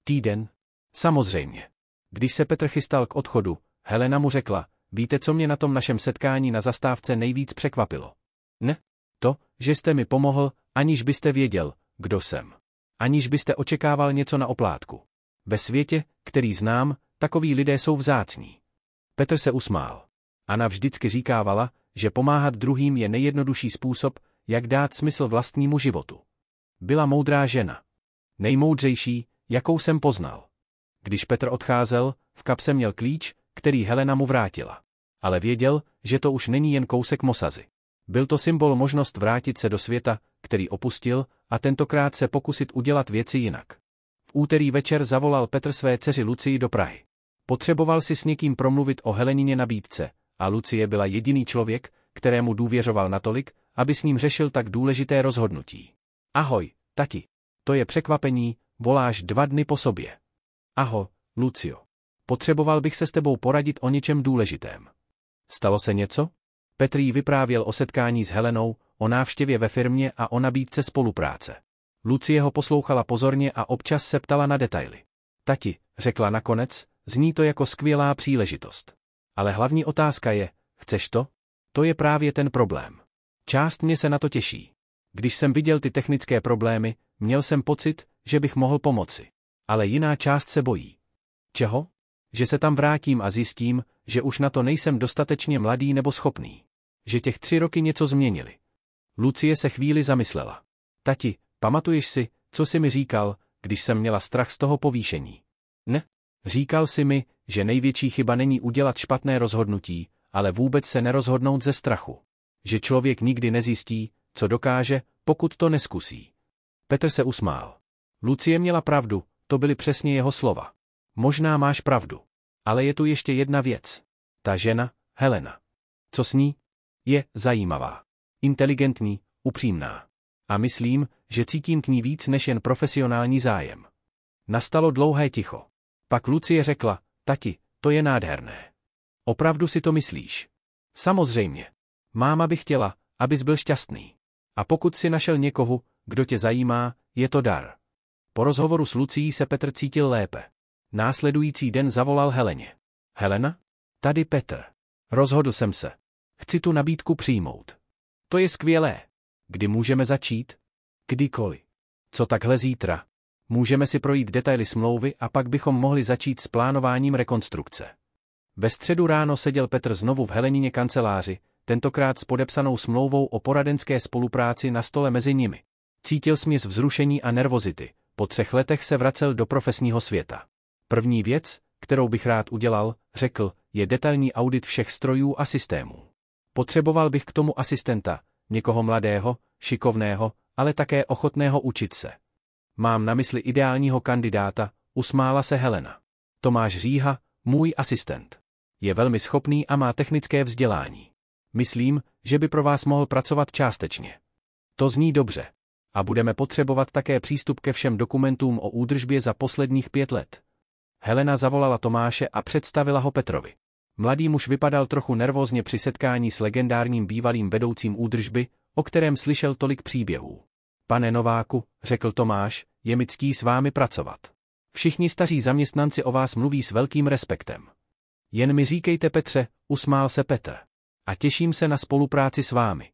Speaker 1: Týden? Samozřejmě. Když se Petr chystal k odchodu, Helena mu řekla, víte, co mě na tom našem setkání na zastávce nejvíc překvapilo? Ne? To, že jste mi pomohl, aniž byste věděl, kdo jsem. Aniž byste očekával něco na oplátku. Ve světě, který znám, takoví lidé jsou vzácní. Petr se usmál. Anna vždycky říkávala, že pomáhat druhým je nejjednodušší způsob, jak dát smysl vlastnímu životu. Byla moudrá žena. Nejmoudřejší, jakou jsem poznal. Když Petr odcházel, v kapse měl klíč, který Helena mu vrátila. Ale věděl, že to už není jen kousek mosazy. Byl to symbol možnost vrátit se do světa, který opustil, a tentokrát se pokusit udělat věci jinak. V úterý večer zavolal Petr své dceři Lucii do Prahy. Potřeboval si s někým promluvit o Helenině nabídce, a Lucie byla jediný člověk, kterému důvěřoval natolik, aby s ním řešil tak důležité rozhodnutí. Ahoj, tati. To je překvapení, voláš 2 dny po sobě. Ahoj, Lucio. Potřeboval bych se s tebou poradit o něčem důležitém. Stalo se něco? Petr jí vyprávěl o setkání s Helenou, o návštěvě ve firmě a o nabídce spolupráce. Lucie ho poslouchala pozorně a občas se ptala na detaily. Tati, řekla nakonec, zní to jako skvělá příležitost. Ale hlavní otázka je, chceš to? To je právě ten problém. Část mě se na to těší. Když jsem viděl ty technické problémy, měl jsem pocit, že bych mohl pomoci. Ale jiná část se bojí. Čeho? Že se tam vrátím a zjistím, že už na to nejsem dostatečně mladý nebo schopný. Že těch 3 roky něco změnili. Lucie se chvíli zamyslela. Tati, pamatuješ si, co jsi mi říkal, když jsem měla strach z toho povýšení? Ne? Říkal jsi mi, že největší chyba není udělat špatné rozhodnutí, ale vůbec se nerozhodnout ze strachu. Že člověk nikdy nezjistí, co dokáže, pokud to neskusí. Petr se usmál. Lucie měla pravdu, to byly přesně jeho slova. Možná máš pravdu. Ale je tu ještě jedna věc. Ta žena, Helena. Co s ní? Je zajímavá. Inteligentní, upřímná. A myslím, že cítím k ní víc než jen profesionální zájem. Nastalo dlouhé ticho. Pak Lucie řekla, tati, to je nádherné. Opravdu si to myslíš? Samozřejmě. Máma by chtěla, abys byl šťastný. A pokud si našel někoho, kdo tě zajímá, je to dar. Po rozhovoru s Lucií se Petr cítil lépe. Následující den zavolal Heleně. Helena? Tady Petr. Rozhodl jsem se. Chci tu nabídku přijmout. To je skvělé. Kdy můžeme začít? Kdykoliv. Co takhle zítra? Můžeme si projít detaily smlouvy a pak bychom mohli začít s plánováním rekonstrukce. Ve středu ráno seděl Petr znovu v Helenině kanceláři, tentokrát s podepsanou smlouvou o poradenské spolupráci na stole mezi nimi. Cítil směs vzrušení a nervozity, po 3 letech se vracel do profesního světa. První věc, kterou bych rád udělal, řekl, je detailní audit všech strojů a systémů. Potřeboval bych k tomu asistenta, někoho mladého, šikovného, ale také ochotného učit se. Mám na mysli ideálního kandidáta, usmála se Helena. Tomáš Říha, můj asistent. Je velmi schopný a má technické vzdělání. Myslím, že by pro vás mohl pracovat částečně. To zní dobře. A budeme potřebovat také přístup ke všem dokumentům o údržbě za posledních 5 let. Helena zavolala Tomáše a představila ho Petrovi. Mladý muž vypadal trochu nervózně při setkání s legendárním bývalým vedoucím údržby, o kterém slyšel tolik příběhů. Pane Nováku, řekl Tomáš, je mi ctí s vámi pracovat. Všichni staří zaměstnanci o vás mluví s velkým respektem. Jen mi říkejte Petře, usmál se Petr. A těším se na spolupráci s vámi.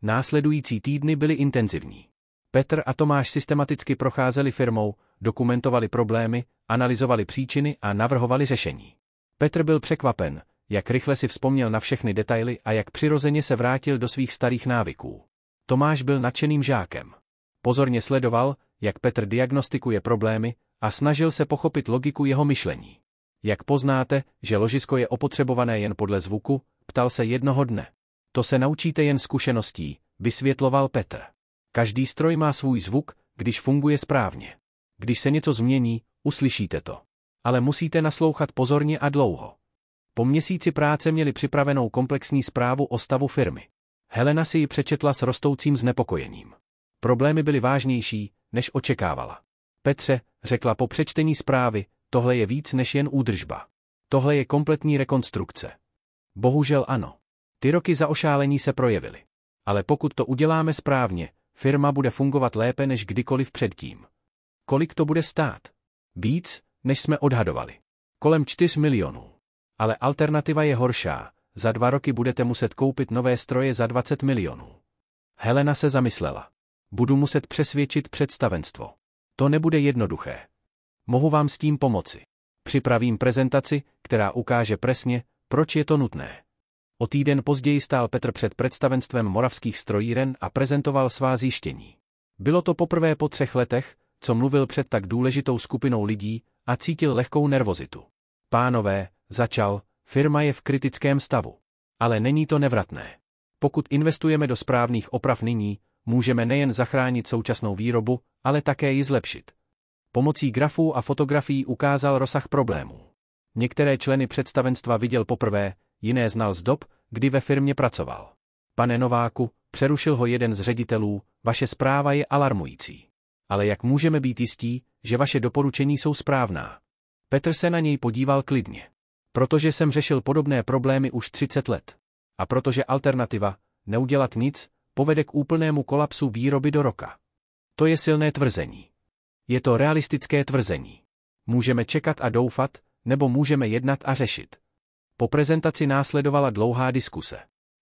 Speaker 1: Následující týdny byly intenzivní. Petr a Tomáš systematicky procházeli firmou, dokumentovali problémy, analyzovali příčiny a navrhovali řešení. Petr byl překvapen, jak rychle si vzpomněl na všechny detaily a jak přirozeně se vrátil do svých starých návyků. Tomáš byl nadšeným žákem. Pozorně sledoval, jak Petr diagnostikuje problémy a snažil se pochopit logiku jeho myšlení. Jak poznáte, že ložisko je opotřebované jen podle zvuku, ptal se jednoho dne. To se naučíte jen zkušeností, vysvětloval Petr. Každý stroj má svůj zvuk, když funguje správně. Když se něco změní, uslyšíte to. Ale musíte naslouchat pozorně a dlouho. Po měsíci práce měli připravenou komplexní zprávu o stavu firmy. Helena si ji přečetla s rostoucím znepokojením. Problémy byly vážnější, než očekávala. Petře, řekla po přečtení zprávy, Tohle je víc než jen údržba. Tohle je kompletní rekonstrukce. Bohužel ano. Ty roky zaošálení se projevily. Ale pokud to uděláme správně, firma bude fungovat lépe než kdykoliv předtím. Kolik to bude stát? Víc, než jsme odhadovali. Kolem 4 milionů. Ale alternativa je horší. Za 2 roky budete muset koupit nové stroje za 20 milionů. Helena se zamyslela. Budu muset přesvědčit představenstvo. To nebude jednoduché. Mohu vám s tím pomoci. Připravím prezentaci, která ukáže přesně, proč je to nutné. O týden později stál Petr před představenstvem Moravských strojíren a prezentoval svá zjištění. Bylo to poprvé po 3 letech, co mluvil před tak důležitou skupinou lidí a cítil lehkou nervozitu. Pánové, začal, firma je v kritickém stavu. Ale není to nevratné. Pokud investujeme do správných oprav nyní, můžeme nejen zachránit současnou výrobu, ale také ji zlepšit. Pomocí grafů a fotografií ukázal rozsah problémů. Některé členy představenstva viděl poprvé, jiné znal z dob, kdy ve firmě pracoval. Pane Nováku, přerušil ho jeden z ředitelů, vaše zpráva je alarmující. Ale jak můžeme být jistí, že vaše doporučení jsou správná? Petr se na něj podíval klidně. Protože jsem řešil podobné problémy už 30 let. A protože alternativa, neudělat nic, povede k úplnému kolapsu výroby do roka. To je silné tvrzení. Je to realistické tvrzení. Můžeme čekat a doufat, nebo můžeme jednat a řešit. Po prezentaci následovala dlouhá diskuse.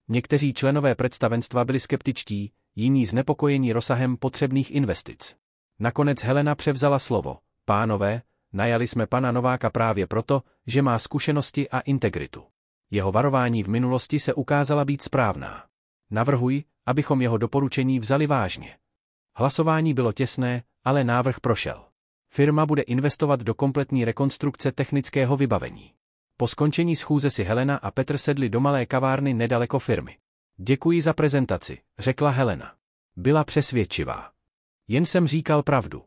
Speaker 1: Někteří členové představenstva byli skeptičtí, jiní znepokojení rozsahem potřebných investic. Nakonec Helena převzala slovo. Pánové, najali jsme pana Nováka právě proto, že má zkušenosti a integritu. Jeho varování v minulosti se ukázala být správná. Navrhuji, abychom jeho doporučení vzali vážně. Hlasování bylo těsné, ale návrh prošel. Firma bude investovat do kompletní rekonstrukce technického vybavení. Po skončení schůze si Helena a Petr sedli do malé kavárny nedaleko firmy. Děkuji za prezentaci, řekla Helena. Byla přesvědčivá. Jen jsem říkal pravdu.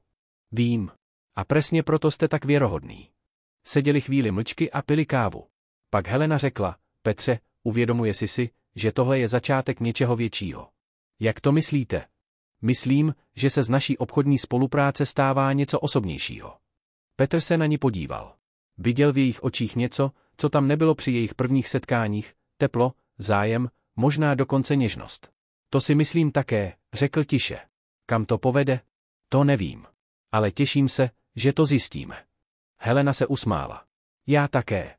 Speaker 1: Vím. A přesně proto jste tak věrohodný. Seděli chvíli mlčky a pili kávu. Pak Helena řekla, Petře, uvědomuje si, že tohle je začátek něčeho většího. Jak to myslíte? Myslím, že se z naší obchodní spolupráce stává něco osobnějšího. Petr se na ní podíval. Viděl v jejich očích něco, co tam nebylo při jejich prvních setkáních, teplo, zájem, možná dokonce něžnost. To si myslím také, řekl tiše. Kam to povede? To nevím. Ale těším se, že to zjistíme. Helena se usmála. Já také.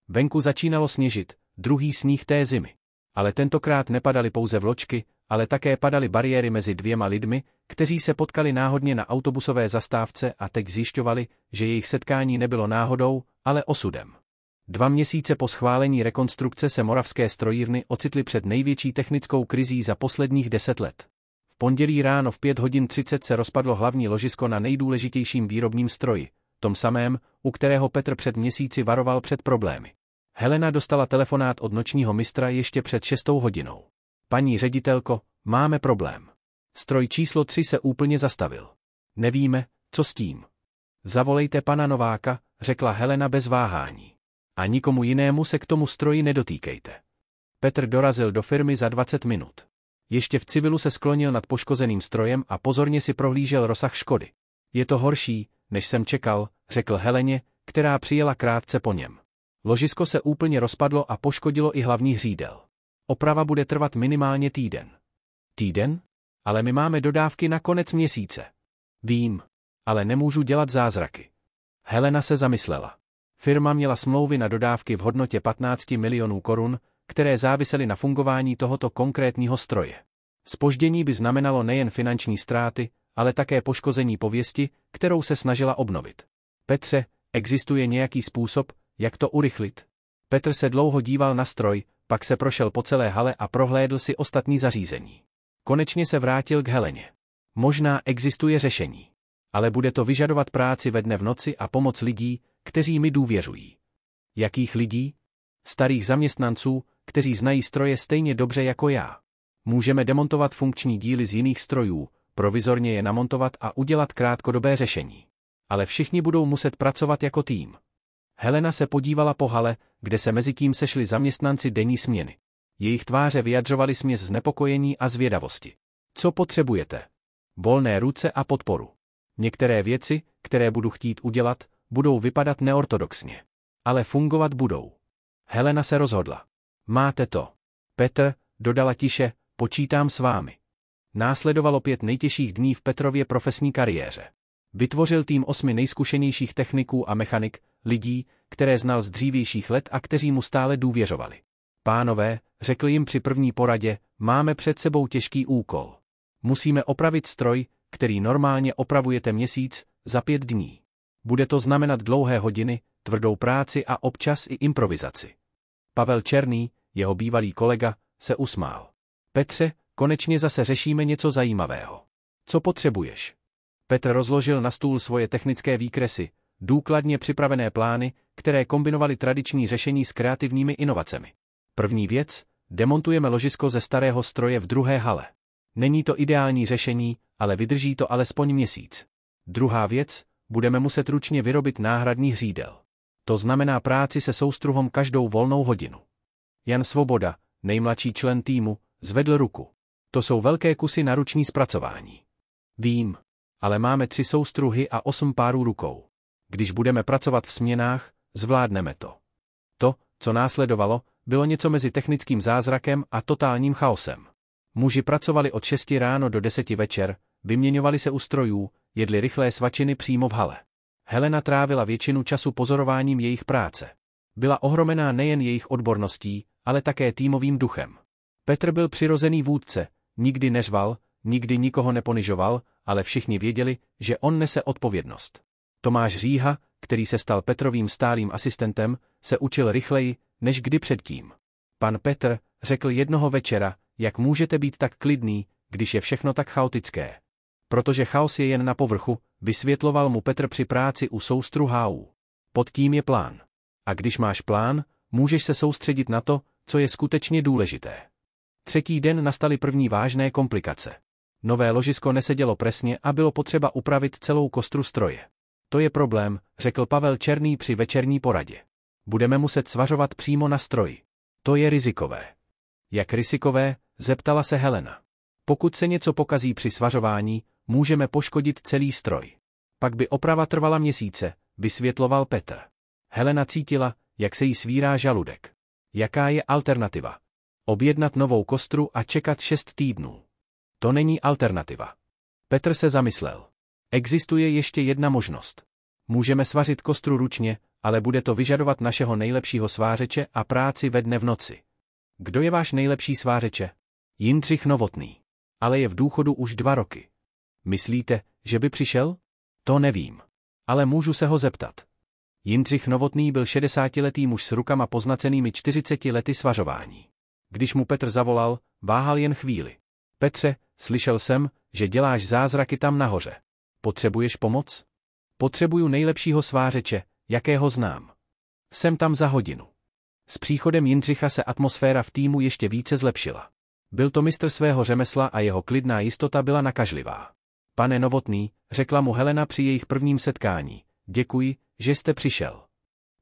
Speaker 1: Venku začínalo sněžit, druhý sníh té zimy. Ale tentokrát nepadaly pouze vločky, ale také padaly bariéry mezi 2 lidmi, kteří se potkali náhodně na autobusové zastávce a teď zjišťovali, že jejich setkání nebylo náhodou, ale osudem. 2 měsíce po schválení rekonstrukce se Moravské strojírny ocitly před největší technickou krizí za posledních 10 let. V pondělí ráno v 5:30 se rozpadlo hlavní ložisko na nejdůležitějším výrobním stroji, tom samém, u kterého Petr před měsíci varoval před problémy. Helena dostala telefonát od nočního mistra ještě před 6 hodinou. Paní ředitelko, máme problém. Stroj číslo 3 se úplně zastavil. Nevíme, co s tím. Zavolejte pana Nováka, řekla Helena bez váhání. A nikomu jinému se k tomu stroji nedotýkejte. Petr dorazil do firmy za 20 minut. Ještě v civilu se sklonil nad poškozeným strojem a pozorně si prohlížel rozsah škody. Je to horší, než jsem čekal, řekl Heleně, která přijela krátce po něm. Ložisko se úplně rozpadlo a poškodilo i hlavní hřídel. Oprava bude trvat minimálně týden. Týden? Ale my máme dodávky na konec měsíce. Vím. Ale nemůžu dělat zázraky. Helena se zamyslela. Firma měla smlouvy na dodávky v hodnotě 15 milionů korun, které závisely na fungování tohoto konkrétního stroje. Zpoždění by znamenalo nejen finanční ztráty, ale také poškození pověsti, kterou se snažila obnovit. Petře, existuje nějaký způsob, jak to urychlit? Petr se dlouho díval na stroj, pak se prošel po celé hale a prohlédl si ostatní zařízení. Konečně se vrátil k Heleně. Možná existuje řešení. Ale bude to vyžadovat práci ve dne v noci a pomoc lidí, kteří mi důvěřují. Jakých lidí? Starých zaměstnanců, kteří znají stroje stejně dobře jako já. Můžeme demontovat funkční díly z jiných strojů, provizorně je namontovat a udělat krátkodobé řešení. Ale všichni budou muset pracovat jako tým. Helena se podívala po hale, kde se mezitím sešli zaměstnanci denní směny. Jejich tváře vyjadřovaly směs znepokojení a zvědavosti. Co potřebujete? Volné ruce a podporu. Některé věci, které budu chtít udělat, budou vypadat neortodoxně. Ale fungovat budou. Helena se rozhodla. Máte to. Petr, dodala tiše, počítám s vámi. Následovalo 5 nejtěžších dní v Petrově profesní kariéře. Vytvořil tým 8 nejzkušenějších techniků a mechanik, lidí, které znal z dřívějších let a kteří mu stále důvěřovali. Pánové, řekl jim při první poradě, máme před sebou těžký úkol. Musíme opravit stroj, který normálně opravujete měsíc, za 5 dní. Bude to znamenat dlouhé hodiny, tvrdou práci a občas i improvizaci. Pavel Černý, jeho bývalý kolega, se usmál. Petře, konečně zase řešíme něco zajímavého. Co potřebuješ? Petr rozložil na stůl svoje technické výkresy, důkladně připravené plány, které kombinovaly tradiční řešení s kreativními inovacemi. První věc, demontujeme ložisko ze starého stroje v druhé hale. Není to ideální řešení, ale vydrží to alespoň měsíc. Druhá věc, budeme muset ručně vyrobit náhradní hřídel. To znamená práci se soustruhom každou volnou hodinu. Jan Svoboda, nejmladší člen týmu, zvedl ruku. To jsou velké kusy na ruční zpracování. Vím, ale máme 3 soustruhy a 8 párů rukou. Když budeme pracovat v směnách, zvládneme to. To, co následovalo, bylo něco mezi technickým zázrakem a totálním chaosem. Muži pracovali od 6 ráno do 10 večer, vyměňovali se u strojů, jedli rychlé svačiny přímo v hale. Helena trávila většinu času pozorováním jejich práce. Byla ohromená nejen jejich odborností, ale také týmovým duchem. Petr byl přirozený vůdce, nikdy neřval, nikdy nikoho neponižoval, ale všichni věděli, že on nese odpovědnost. Tomáš Říha, který se stal Petrovým stálým asistentem, se učil rychleji, než kdy předtím. Pan Petr, řekl jednoho večera, jak můžete být tak klidný, když je všechno tak chaotické. Protože chaos je jen na povrchu, vysvětloval mu Petr při práci u soustru HU. Pod tím je plán. A když máš plán, můžeš se soustředit na to, co je skutečně důležité. Třetí den nastaly první vážné komplikace. Nové ložisko nesedělo presně a bylo potřeba upravit celou kostru stroje. To je problém, řekl Pavel Černý při večerní poradě. Budeme muset svařovat přímo na stroji. To je rizikové. Jak rizikové? Zeptala se Helena. Pokud se něco pokazí při svařování, můžeme poškodit celý stroj. Pak by oprava trvala měsíce, vysvětloval Petr. Helena cítila, jak se jí svírá žaludek. Jaká je alternativa? Objednat novou kostru a čekat 6 týdnů. To není alternativa. Petr se zamyslel. Existuje ještě jedna možnost. Můžeme svařit kostru ručně, ale bude to vyžadovat našeho nejlepšího svářeče a práci ve dne v noci. Kdo je váš nejlepší svářeče? Jindřich Novotný. Ale je v důchodu už 2 roky. Myslíte, že by přišel? To nevím. Ale můžu se ho zeptat. Jindřich Novotný byl 60letý muž s rukama poznacenými 40 lety svařování. Když mu Petr zavolal, váhal jen chvíli. Petře, slyšel jsem, že děláš zázraky tam nahoře. Potřebuješ pomoc? Potřebuju nejlepšího svářeče, jakého znám. Jsem tam za hodinu. S příchodem Jindřicha se atmosféra v týmu ještě více zlepšila. Byl to mistr svého řemesla a jeho klidná jistota byla nakažlivá. Pane Novotný, řekla mu Helena při jejich prvním setkání, děkuji, že jste přišel.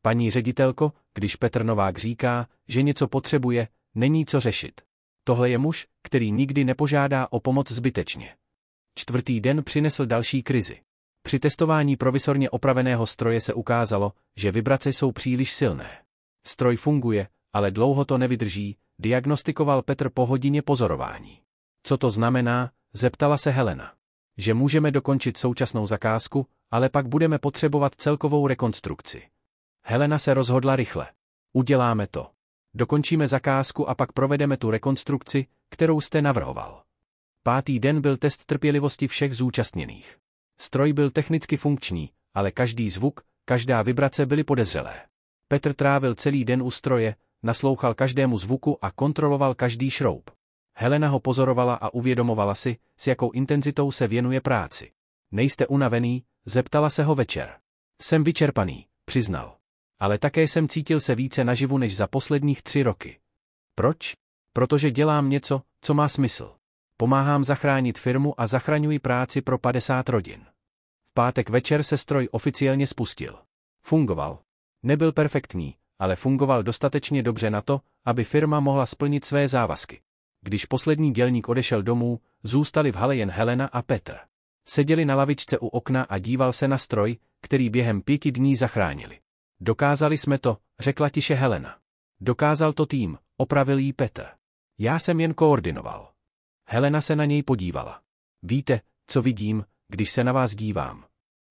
Speaker 1: Paní ředitelko, když Petr Novák říká, že něco potřebuje, není co řešit. Tohle je muž, který nikdy nepožádá o pomoc zbytečně. 4. den přinesl další krizi. Při testování provizorně opraveného stroje se ukázalo, že vibrace jsou příliš silné. Stroj funguje, ale dlouho to nevydrží, diagnostikoval Petr po hodině pozorování. Co to znamená? Zeptala se Helena. Že můžeme dokončit současnou zakázku, ale pak budeme potřebovat celkovou rekonstrukci. Helena se rozhodla rychle. Uděláme to. Dokončíme zakázku a pak provedeme tu rekonstrukci, kterou jste navrhoval. 5. den byl test trpělivosti všech zúčastněných. Stroj byl technicky funkční, ale každý zvuk, každá vibrace byly podezřelé. Petr trávil celý den u stroje, naslouchal každému zvuku a kontroloval každý šroub. Helena ho pozorovala a uvědomovala si, s jakou intenzitou se věnuje práci. Nejste unavený? Zeptala se ho večer. Jsem vyčerpaný, přiznal. Ale také jsem cítil se více naživu než za posledních 3 roky. Proč? Protože dělám něco, co má smysl. Pomáhám zachránit firmu a zachraňuji práci pro 50 rodin. V pátek večer se stroj oficiálně spustil. Fungoval. Nebyl perfektní, ale fungoval dostatečně dobře na to, aby firma mohla splnit své závazky. Když poslední dělník odešel domů, zůstali v hale jen Helena a Petr. Seděli na lavičce u okna a díval se na stroj, který během 5 dní zachránili. Dokázali jsme to, řekla tiše Helena. Dokázal to tým, opravil jí Petr. Já jsem jen koordinoval. Helena se na něj podívala. Víte, co vidím, když se na vás dívám?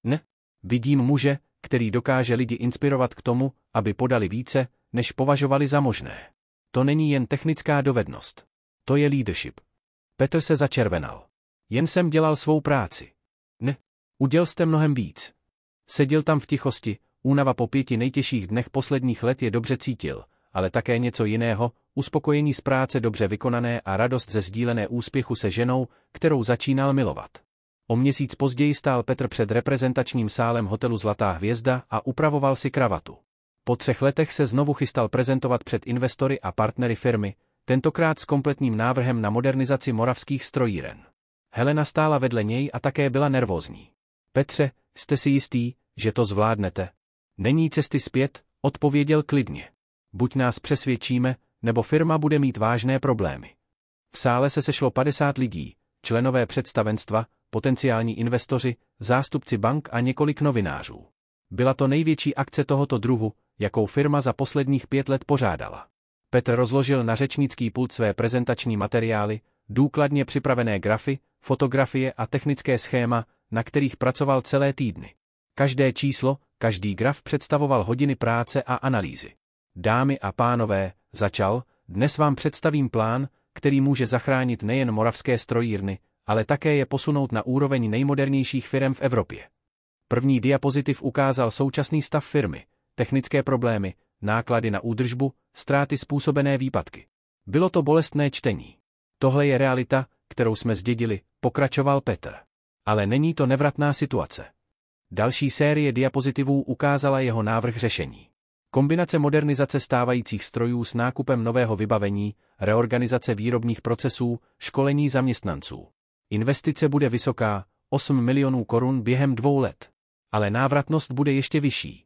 Speaker 1: Ne? Vidím muže, který dokáže lidi inspirovat k tomu, aby podali více, než považovali za možné. To není jen technická dovednost. To je leadership. Petr se začervenal. Jen jsem dělal svou práci. Ne. Udělal jste mnohem víc. Seděl tam v tichosti, únava po 5 nejtěžších dnech posledních let je dobře cítil, ale také něco jiného, uspokojení z práce dobře vykonané a radost ze sdílené úspěchu se ženou, kterou začínal milovat. O měsíc později stál Petr před reprezentačním sálem hotelu Zlatá hvězda a upravoval si kravatu. Po 3 letech se znovu chystal prezentovat před investory a partnery firmy, tentokrát s kompletním návrhem na modernizaci moravských strojíren. Helena stála vedle něj a také byla nervózní. Petře, jste si jistý, že to zvládnete? Není cesty zpět, odpověděl klidně. Buď nás přesvědčíme, nebo firma bude mít vážné problémy. V sále se sešlo 50 lidí, členové představenstva, potenciální investoři, zástupci bank a několik novinářů. Byla to největší akce tohoto druhu, jakou firma za posledních 5 let pořádala. Petr rozložil na řečnický pult své prezentační materiály, důkladně připravené grafy, fotografie a technické schéma, na kterých pracoval celé týdny. Každé číslo, každý graf představoval hodiny práce a analýzy. Dámy a pánové, začal, dnes vám představím plán, který může zachránit nejen moravské strojírny, ale také je posunout na úroveň nejmodernějších firem v Evropě. První diapozitiv ukázal současný stav firmy, technické problémy, náklady na údržbu, ztráty způsobené výpadky. Bylo to bolestné čtení. Tohle je realita, kterou jsme zdědili, pokračoval Petr. Ale není to nevratná situace. Další série diapozitivů ukázala jeho návrh řešení. Kombinace modernizace stávajících strojů s nákupem nového vybavení, reorganizace výrobních procesů, školení zaměstnanců. Investice bude vysoká, 8 milionů korun během 2 let. Ale návratnost bude ještě vyšší.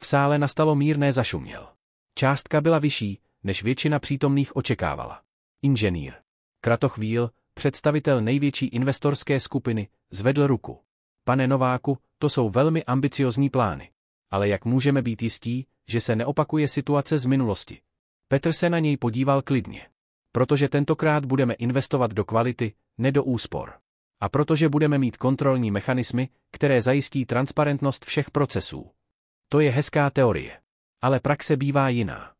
Speaker 1: V sále nastalo mírné zašuměl. Částka byla vyšší, než většina přítomných očekávala. Inženýr Kratochvíl, představitel největší investorské skupiny, zvedl ruku. Pane Nováku, to jsou velmi ambiciozní plány. Ale jak můžeme být jistí, že se neopakuje situace z minulosti? Petr se na něj podíval klidně. Protože tentokrát budeme investovat do kvality, ne do úspor. A protože budeme mít kontrolní mechanismy, které zajistí transparentnost všech procesů. To je hezká teorie. Ale praxe bývá jiná.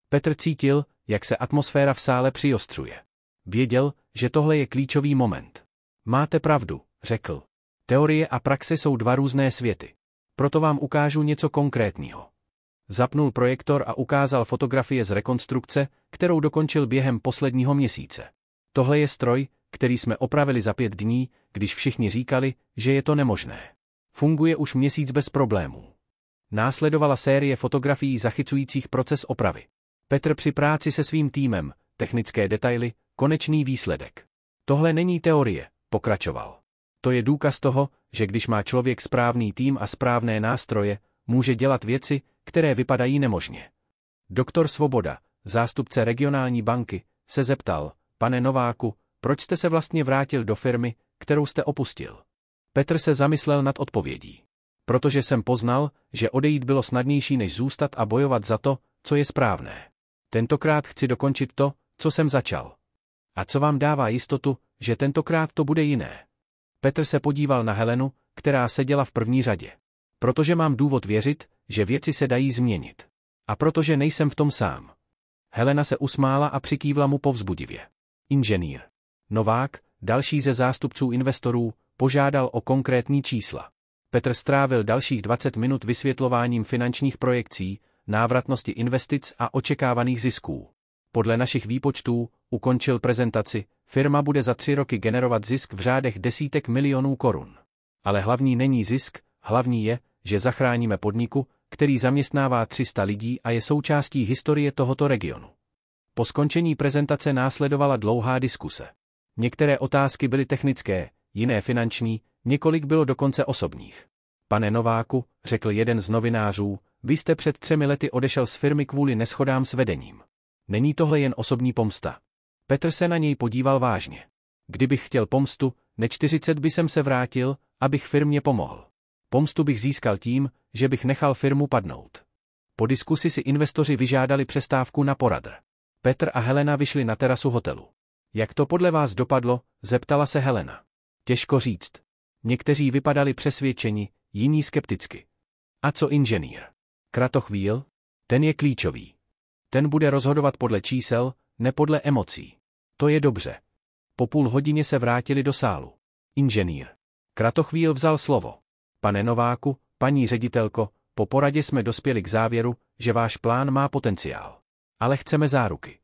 Speaker 1: Petr cítil, jak se atmosféra v sále přiostřuje. Věděl, že tohle je klíčový moment. Máte pravdu, řekl. Teorie a praxe jsou 2 různé světy. Proto vám ukážu něco konkrétního. Zapnul projektor a ukázal fotografie z rekonstrukce, kterou dokončil během posledního měsíce. Tohle je stroj, který jsme opravili za 5 dní, když všichni říkali, že je to nemožné. Funguje už měsíc bez problémů. Následovala série fotografií zachycujících proces opravy. Petr při práci se svým týmem, technické detaily, konečný výsledek. Tohle není teorie, pokračoval. To je důkaz toho, že když má člověk správný tým a správné nástroje, může dělat věci, které vypadají nemožně. Doktor Svoboda, zástupce regionální banky, se zeptal, pane Nováku, proč jste se vlastně vrátil do firmy, kterou jste opustil? Petr se zamyslel nad odpovědí. Protože jsem poznal, že odejít bylo snadnější než zůstat a bojovat za to, co je správné. Tentokrát chci dokončit to, co jsem začal. A co vám dává jistotu, že tentokrát to bude jiné? Petr se podíval na Helenu, která seděla v první řadě. Protože mám důvod věřit, že věci se dají změnit. A protože nejsem v tom sám. Helena se usmála a přikývla mu povzbudivě. Inženýr Novák, další ze zástupců investorů, požádal o konkrétní čísla. Petr strávil dalších 20 minut vysvětlováním finančních projekcí, návratnosti investic a očekávaných zisků. Podle našich výpočtů, ukončil prezentaci, firma bude za 3 roky generovat zisk v řádech desítek milionů korun. Ale hlavní není zisk, hlavní je, že zachráníme podniku, který zaměstnává 300 lidí a je součástí historie tohoto regionu. Po skončení prezentace následovala dlouhá diskuse. Některé otázky byly technické, jiné finanční, několik bylo dokonce osobních. Pane Nováku, řekl jeden z novinářů, vy jste před 3 lety odešel z firmy kvůli neshodám s vedením. Není tohle jen osobní pomsta? Petr se na něj podíval vážně. Kdybych chtěl pomstu, ne 40 by jsem se vrátil, abych firmě pomohl. Pomstu bych získal tím, že bych nechal firmu padnout. Po diskusi si investoři vyžádali přestávku na poradr. Petr a Helena vyšli na terasu hotelu. Jak to podle vás dopadlo? Zeptala se Helena. Těžko říct. Někteří vypadali přesvědčeni, jiní skepticky. A co inženýr? Kratochvíl? Ten je klíčový. Ten bude rozhodovat podle čísel, ne podle emocí. To je dobře. Po půl hodině se vrátili do sálu. Inženýr. Kratochvíl vzal slovo. Pane Nováku, paní ředitelko, po poradě jsme dospěli k závěru, že váš plán má potenciál. Ale chceme záruky.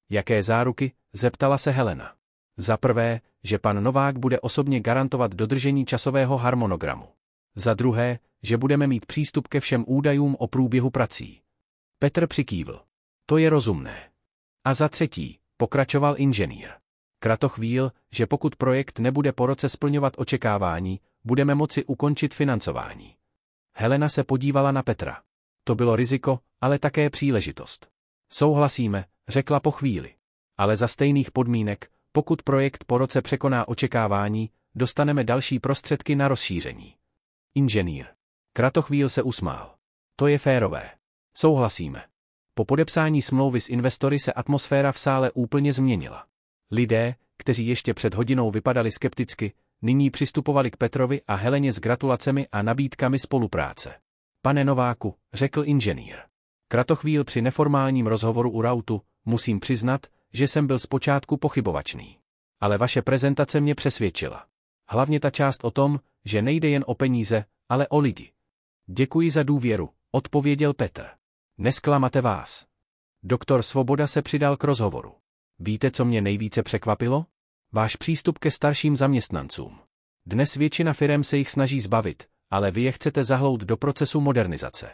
Speaker 1: Jaké záruky? Zeptala se Helena. Za prvé, že pan Novák bude osobně garantovat dodržení časového harmonogramu. Za druhé, že budeme mít přístup ke všem údajům o průběhu prací. Petr přikývl. To je rozumné. A za třetí, pokračoval inženýr. Kratochvíl, že pokud projekt nebude po roce splňovat očekávání, budeme moci ukončit financování. Helena se podívala na Petra. To bylo riziko, ale také příležitost. Souhlasíme, řekla po chvíli. Ale za stejných podmínek, pokud projekt po roce překoná očekávání, dostaneme další prostředky na rozšíření. Inženýr. Kratochvíl se usmál. To je férové. Souhlasíme. Po podepsání smlouvy s investory se atmosféra v sále úplně změnila. Lidé, kteří ještě před hodinou vypadali skepticky, nyní přistupovali k Petrovi a Heleně s gratulacemi a nabídkami spolupráce. Pane Nováku, řekl inženýr. Kratochvíl při neformálním rozhovoru u Rautu, musím přiznat, že jsem byl zpočátku pochybovačný. Ale vaše prezentace mě přesvědčila. Hlavně ta část o tom, že nejde jen o peníze, ale o lidi. Děkuji za důvěru, odpověděl Petr. Nesklamate vás. Doktor Svoboda se přidal k rozhovoru. Víte, co mě nejvíce překvapilo? Váš přístup ke starším zaměstnancům. Dnes většina firem se jich snaží zbavit, ale vy je chcete zahlout do procesu modernizace.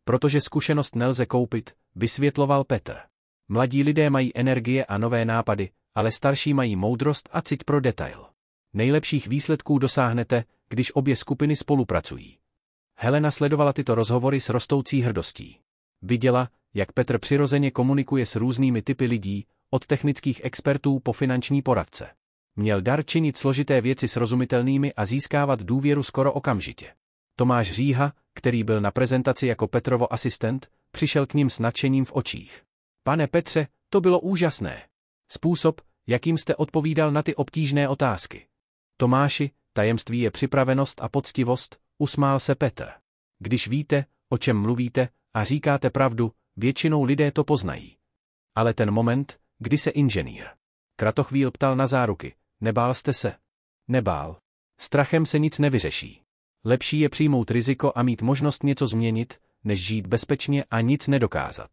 Speaker 1: Protože zkušenost nelze koupit, vysvětloval Petr. Mladí lidé mají energie a nové nápady, ale starší mají moudrost a cit pro detail. Nejlepších výsledků dosáhnete, když obě skupiny spolupracují. Helena sledovala tyto rozhovory s rostoucí hrdostí. Viděla, jak Petr přirozeně komunikuje s různými typy lidí, od technických expertů po finanční poradce. Měl dar činit složité věci srozumitelnými a získávat důvěru skoro okamžitě. Tomáš Říha, který byl na prezentaci jako Petrovo asistent, přišel k nim s nadšením v očích. Pane Petře, to bylo úžasné. Způsob, jakým jste odpovídal na ty obtížné otázky. Tomáši, tajemství je připravenost a poctivost, usmál se Petr. Když víte, o čem mluvíte, a říkáte pravdu, většinou lidé to poznají. Ale ten moment, kdy se inženýr Kratochvíl ptal na záruky, nebál jste se? Nebál. Strachem se nic nevyřeší. Lepší je přijmout riziko a mít možnost něco změnit, než žít bezpečně a nic nedokázat.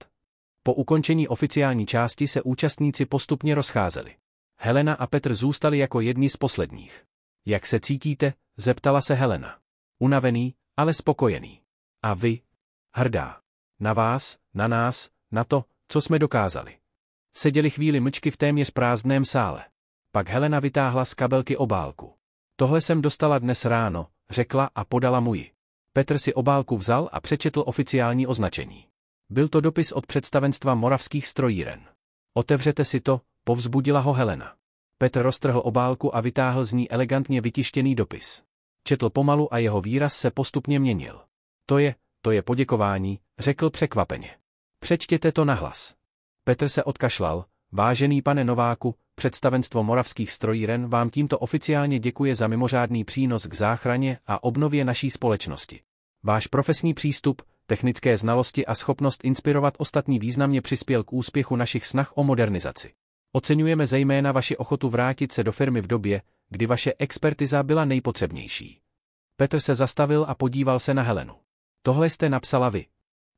Speaker 1: Po ukončení oficiální části se účastníci postupně rozcházeli. Helena a Petr zůstali jako jedni z posledních. Jak se cítíte? Zeptala se Helena. Unavený, ale spokojený. A vy? Hrdá. Na vás, na nás, na to, co jsme dokázali. Seděli chvíli mlčky v téměř prázdném sále. Pak Helena vytáhla z kabelky obálku. Tohle jsem dostala dnes ráno, řekla a podala mu ji. Petr si obálku vzal a přečetl oficiální označení. Byl to dopis od představenstva Moravských strojíren. Otevřete si to, povzbudila ho Helena. Petr roztrhl obálku a vytáhl z ní elegantně vytištěný dopis. Četl pomalu a jeho výraz se postupně měnil. To je poděkování, řekl překvapeně. Přečtěte to nahlas. Petr se odkašlal. Vážený pane Nováku, představenstvo Moravských strojíren vám tímto oficiálně děkuje za mimořádný přínos k záchraně a obnově naší společnosti. Váš profesní přístup, technické znalosti a schopnost inspirovat ostatní významně přispěl k úspěchu našich snah o modernizaci. Oceňujeme zejména vaši ochotu vrátit se do firmy v době, kdy vaše expertiza byla nejpotřebnější. Petr se zastavil a podíval se na Helenu. Tohle jste napsala vy.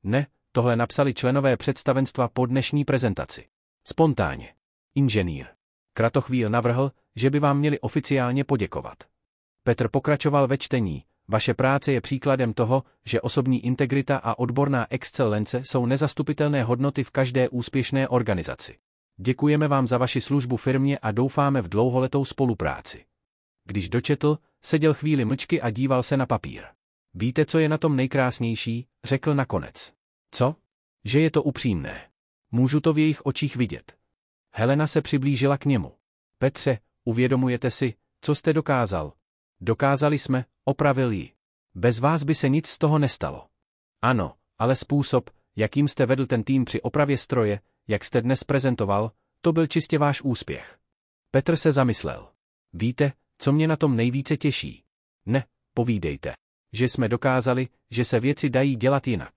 Speaker 1: Ne, tohle napsali členové představenstva po dnešní prezentaci. Spontánně. Inženýr Kratochvíl navrhl, že by vám měli oficiálně poděkovat. Petr pokračoval ve čtení. Vaše práce je příkladem toho, že osobní integrita a odborná excelence jsou nezastupitelné hodnoty v každé úspěšné organizaci. Děkujeme vám za vaši službu firmě a doufáme v dlouholetou spolupráci. Když dočetl, seděl chvíli mlčky a díval se na papír. Víte, co je na tom nejkrásnější, řekl nakonec. Co? Že je to upřímné. Můžu to v jejich očích vidět. Helena se přiblížila k němu. Petře, uvědomujete si, co jste dokázal? Dokázali jsme, opravil ji. Bez vás by se nic z toho nestalo. Ano, ale způsob, jakým jste vedl ten tým při opravě stroje, jak jste dnes prezentoval, to byl čistě váš úspěch. Petr se zamyslel. Víte, co mě na tom nejvíce těší? Ne, povídejte. Že jsme dokázali, že se věci dají dělat jinak.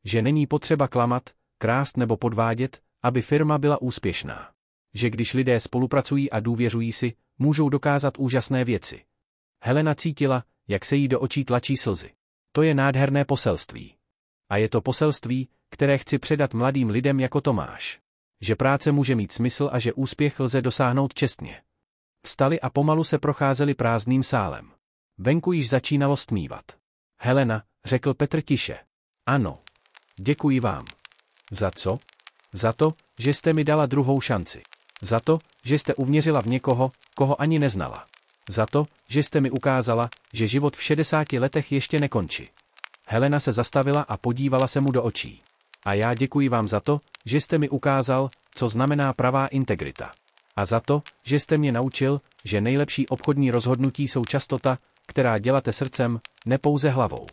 Speaker 1: Že není potřeba klamat, krást nebo podvádět, aby firma byla úspěšná. Že když lidé spolupracují a důvěřují si, můžou dokázat úžasné věci. Helena cítila, jak se jí do očí tlačí slzy. To je nádherné poselství. A je to poselství, které chci předat mladým lidem jako Tomáš. Že práce může mít smysl a že úspěch lze dosáhnout čestně. Vstali a pomalu se procházeli prázdným sálem. Venku již začínalo stmívat. Helena, řekl Petr tiše. Ano. Děkuji vám. Za co? Za to, že jste mi dala druhou šanci. Za to, že jste uvěřila v někoho, koho ani neznala. Za to, že jste mi ukázala, že život v 60 letech ještě nekončí. Helena se zastavila a podívala se mu do očí. A já děkuji vám za to, že jste mi ukázal, co znamená pravá integrita. A za to, že jste mě naučil, že nejlepší obchodní rozhodnutí jsou často ta, která děláte srdcem, ne pouze hlavou.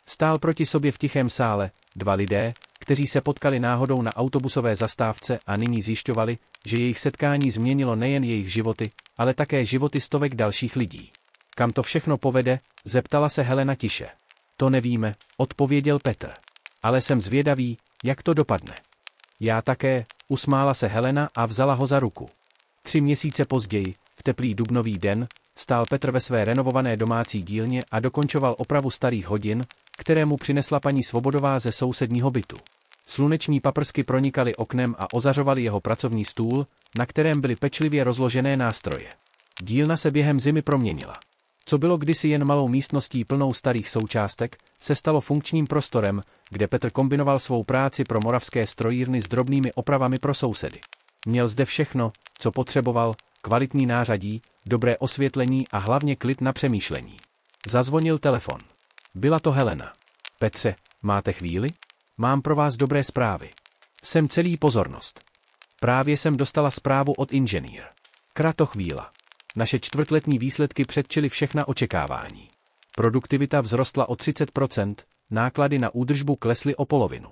Speaker 1: Stál proti sobě v tichém sále 2 lidé, kteří se potkali náhodou na autobusové zastávce a nyní zjišťovali, že jejich setkání změnilo nejen jejich životy, ale také životy stovek dalších lidí. Kam to všechno povede, zeptala se Helena tiše. To nevíme, odpověděl Petr. Ale jsem zvědavý, jak to dopadne. Já také, usmála se Helena a vzala ho za ruku. 3 měsíce později, v teplý dubnový den, stál Petr ve své renovované domácí dílně a dokončoval opravu starých hodin, které mu přinesla paní Svobodová ze sousedního bytu. Sluneční paprsky pronikaly oknem a ozařovaly jeho pracovní stůl, na kterém byly pečlivě rozložené nástroje. Dílna se během zimy proměnila. Co bylo kdysi jen malou místností plnou starých součástek, se stalo funkčním prostorem, kde Petr kombinoval svou práci pro moravské strojírny s drobnými opravami pro sousedy. Měl zde všechno, co potřeboval, kvalitní nářadí, dobré osvětlení a hlavně klid na přemýšlení. Zazvonil telefon. Byla to Helena. Petře, máte chvíli? Mám pro vás dobré zprávy. Jsem celý pozornost. Právě jsem dostala zprávu od inženýr. Kratochvíla. Naše čtvrtletní výsledky předčily všechna očekávání. Produktivita vzrostla o 30%, náklady na údržbu klesly o polovinu.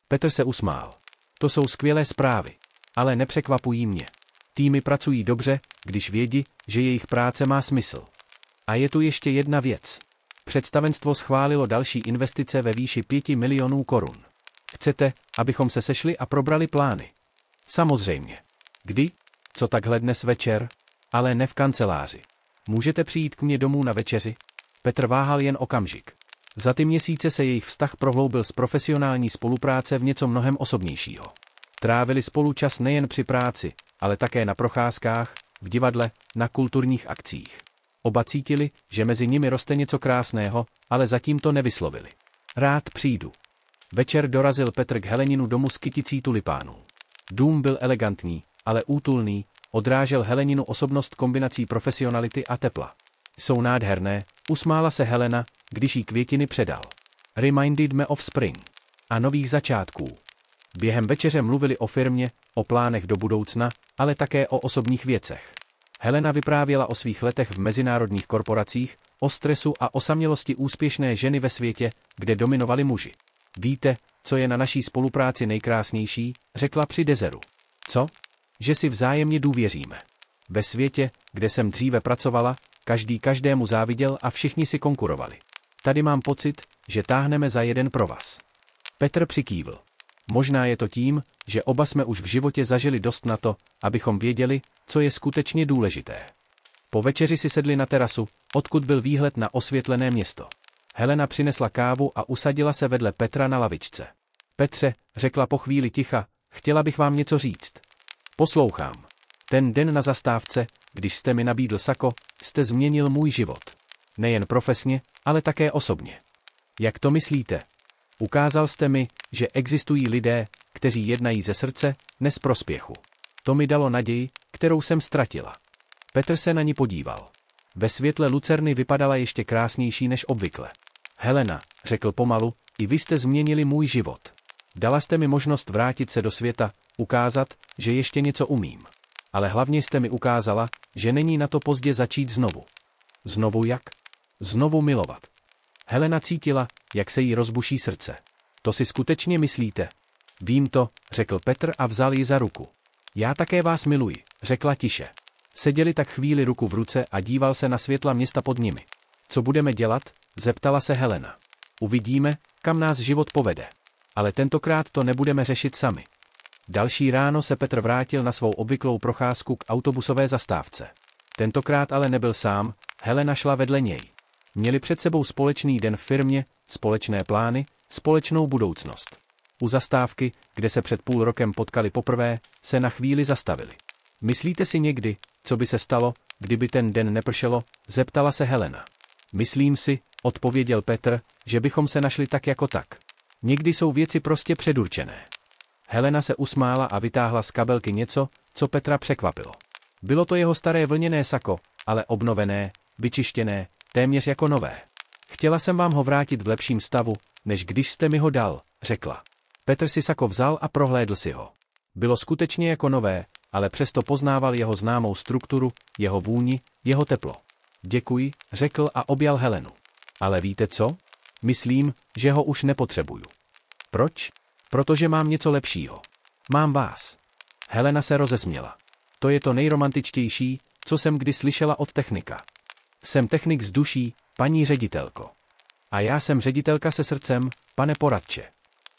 Speaker 1: Petr se usmál. To jsou skvělé zprávy, ale nepřekvapují mě. Týmy pracují dobře, když vědí, že jejich práce má smysl. A je tu ještě jedna věc. Představenstvo schválilo další investice ve výši 5 milionů korun. Chcete, abychom se sešli a probrali plány? Samozřejmě. Kdy? Co takhle dnes večer? Ale ne v kanceláři. Můžete přijít k mně domů na večeři? Petr váhal jen okamžik. Za ty měsíce se jejich vztah prohloubil z profesionální spolupráce v něco mnohem osobnějšího. Trávili spolu čas nejen při práci, ale také na procházkách, v divadle, na kulturních akcích. Oba cítili, že mezi nimi roste něco krásného, ale zatím to nevyslovili. Rád přijdu. Večer dorazil Petr k Heleninu domu s kyticí tulipánů. Dům byl elegantní, ale útulný, odrážel Heleninu osobnost kombinací profesionality a tepla. Jsou nádherné, usmála se Helena, když jí květiny předal. Reminded me of spring. A nových začátků. Během večeře mluvili o firmě, o plánech do budoucna, ale také o osobních věcech. Helena vyprávěla o svých letech v mezinárodních korporacích, o stresu a osamělosti úspěšné ženy ve světě, kde dominovali muži. Víte, co je na naší spolupráci nejkrásnější, řekla při dezeru. Co? Že si vzájemně důvěříme. Ve světě, kde jsem dříve pracovala, každý každému záviděl a všichni si konkurovali. Tady mám pocit, že táhneme za jeden provaz. Petr přikývl. Možná je to tím, že oba jsme už v životě zažili dost na to, abychom věděli, co je skutečně důležité. Po večeři si sedli na terasu, odkud byl výhled na osvětlené město. Helena přinesla kávu a usadila se vedle Petra na lavičce. Petře, řekla po chvíli ticha, chtěla bych vám něco říct. Poslouchám. Ten den na zastávce, když jste mi nabídl sako, jste změnil můj život. Nejen profesně, ale také osobně. Jak to myslíte? Ukázal jste mi, že existují lidé, kteří jednají ze srdce, ne z prospěchu. To mi dalo naději, kterou jsem ztratila. Petr se na ní podíval. Ve světle lucerny vypadala ještě krásnější než obvykle. Helena, řekl pomalu, i vy jste změnili můj život. Dala jste mi možnost vrátit se do světa, ukázat, že ještě něco umím. Ale hlavně jste mi ukázala, že není na to pozdě začít znovu. Znovu jak? Znovu milovat. Helena cítila, jak se jí rozbuší srdce. To si skutečně myslíte? Vím to, řekl Petr a vzal ji za ruku. Já také vás miluji, řekla tiše. Seděli tak chvíli ruku v ruce a díval se na světla města pod nimi. Co budeme dělat? Zeptala se Helena. Uvidíme, kam nás život povede. Ale tentokrát to nebudeme řešit sami. Další ráno se Petr vrátil na svou obvyklou procházku k autobusové zastávce. Tentokrát ale nebyl sám, Helena šla vedle něj. Měli před sebou společný den v firmě, společné plány, společnou budoucnost. U zastávky, kde se před půl rokem potkali poprvé, se na chvíli zastavili. Myslíte si někdy, co by se stalo, kdyby ten den nepršelo? Zeptala se Helena. Myslím si, odpověděl Petr, že bychom se našli tak jako tak. Někdy jsou věci prostě předurčené. Helena se usmála a vytáhla z kabelky něco, co Petra překvapilo. Bylo to jeho staré vlněné sako, ale obnovené, vyčištěné, téměř jako nové. Chtěla jsem vám ho vrátit v lepším stavu, než když jste mi ho dal, řekla. Petr si sako vzal a prohlédl si ho. Bylo skutečně jako nové, ale přesto poznával jeho známou strukturu, jeho vůni, jeho teplo. Děkuji, řekl a objal Helenu. Ale víte co? Myslím, že ho už nepotřebuju. Proč? Protože mám něco lepšího. Mám vás. Helena se rozesměla. To je to nejromantičtější, co jsem kdy slyšela od technika. Jsem technik z duší, paní ředitelko. A já jsem ředitelka se srdcem, pane poradče.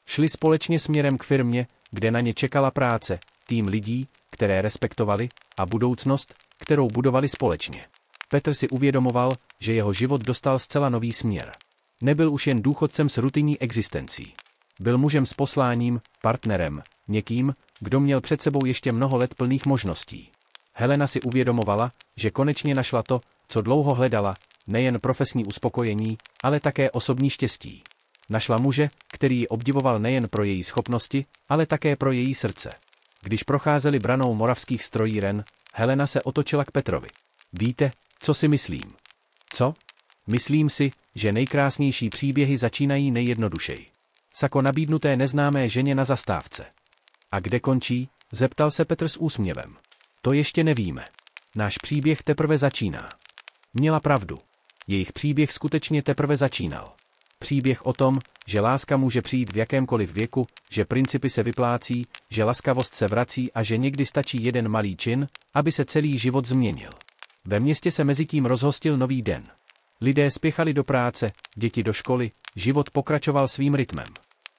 Speaker 1: Šli společně směrem k firmě, kde na ně čekala práce, tým lidí, které respektovali, a budoucnost, kterou budovali společně. Petr si uvědomoval, že jeho život dostal zcela nový směr. Nebyl už jen důchodcem s rutinní existencí. Byl mužem s posláním, partnerem, někým, kdo měl před sebou ještě mnoho let plných možností. Helena si uvědomovala, že konečně našla to, co dlouho hledala, nejen profesní uspokojení, ale také osobní štěstí. Našla muže, který ji obdivoval nejen pro její schopnosti, ale také pro její srdce. Když procházeli branou moravských strojíren, Helena se otočila k Petrovi. Víte, co si myslím? Co? Myslím si, že nejkrásnější příběhy začínají nejjednodušeji. Sako nabídnuté neznámé ženě na zastávce. A kde končí? Zeptal se Petr s úsměvem. To ještě nevíme. Náš příběh teprve začíná. Měla pravdu. Jejich příběh skutečně teprve začínal. Příběh o tom, že láska může přijít v jakémkoliv věku, že principy se vyplácí, že laskavost se vrací a že někdy stačí jeden malý čin, aby se celý život změnil. Ve městě se mezitím rozhostil nový den. Lidé spěchali do práce, děti do školy, život pokračoval svým rytmem.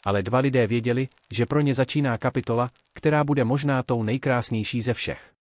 Speaker 1: Ale dva lidé věděli, že pro ně začíná kapitola, která bude možná tou nejkrásnější ze všech.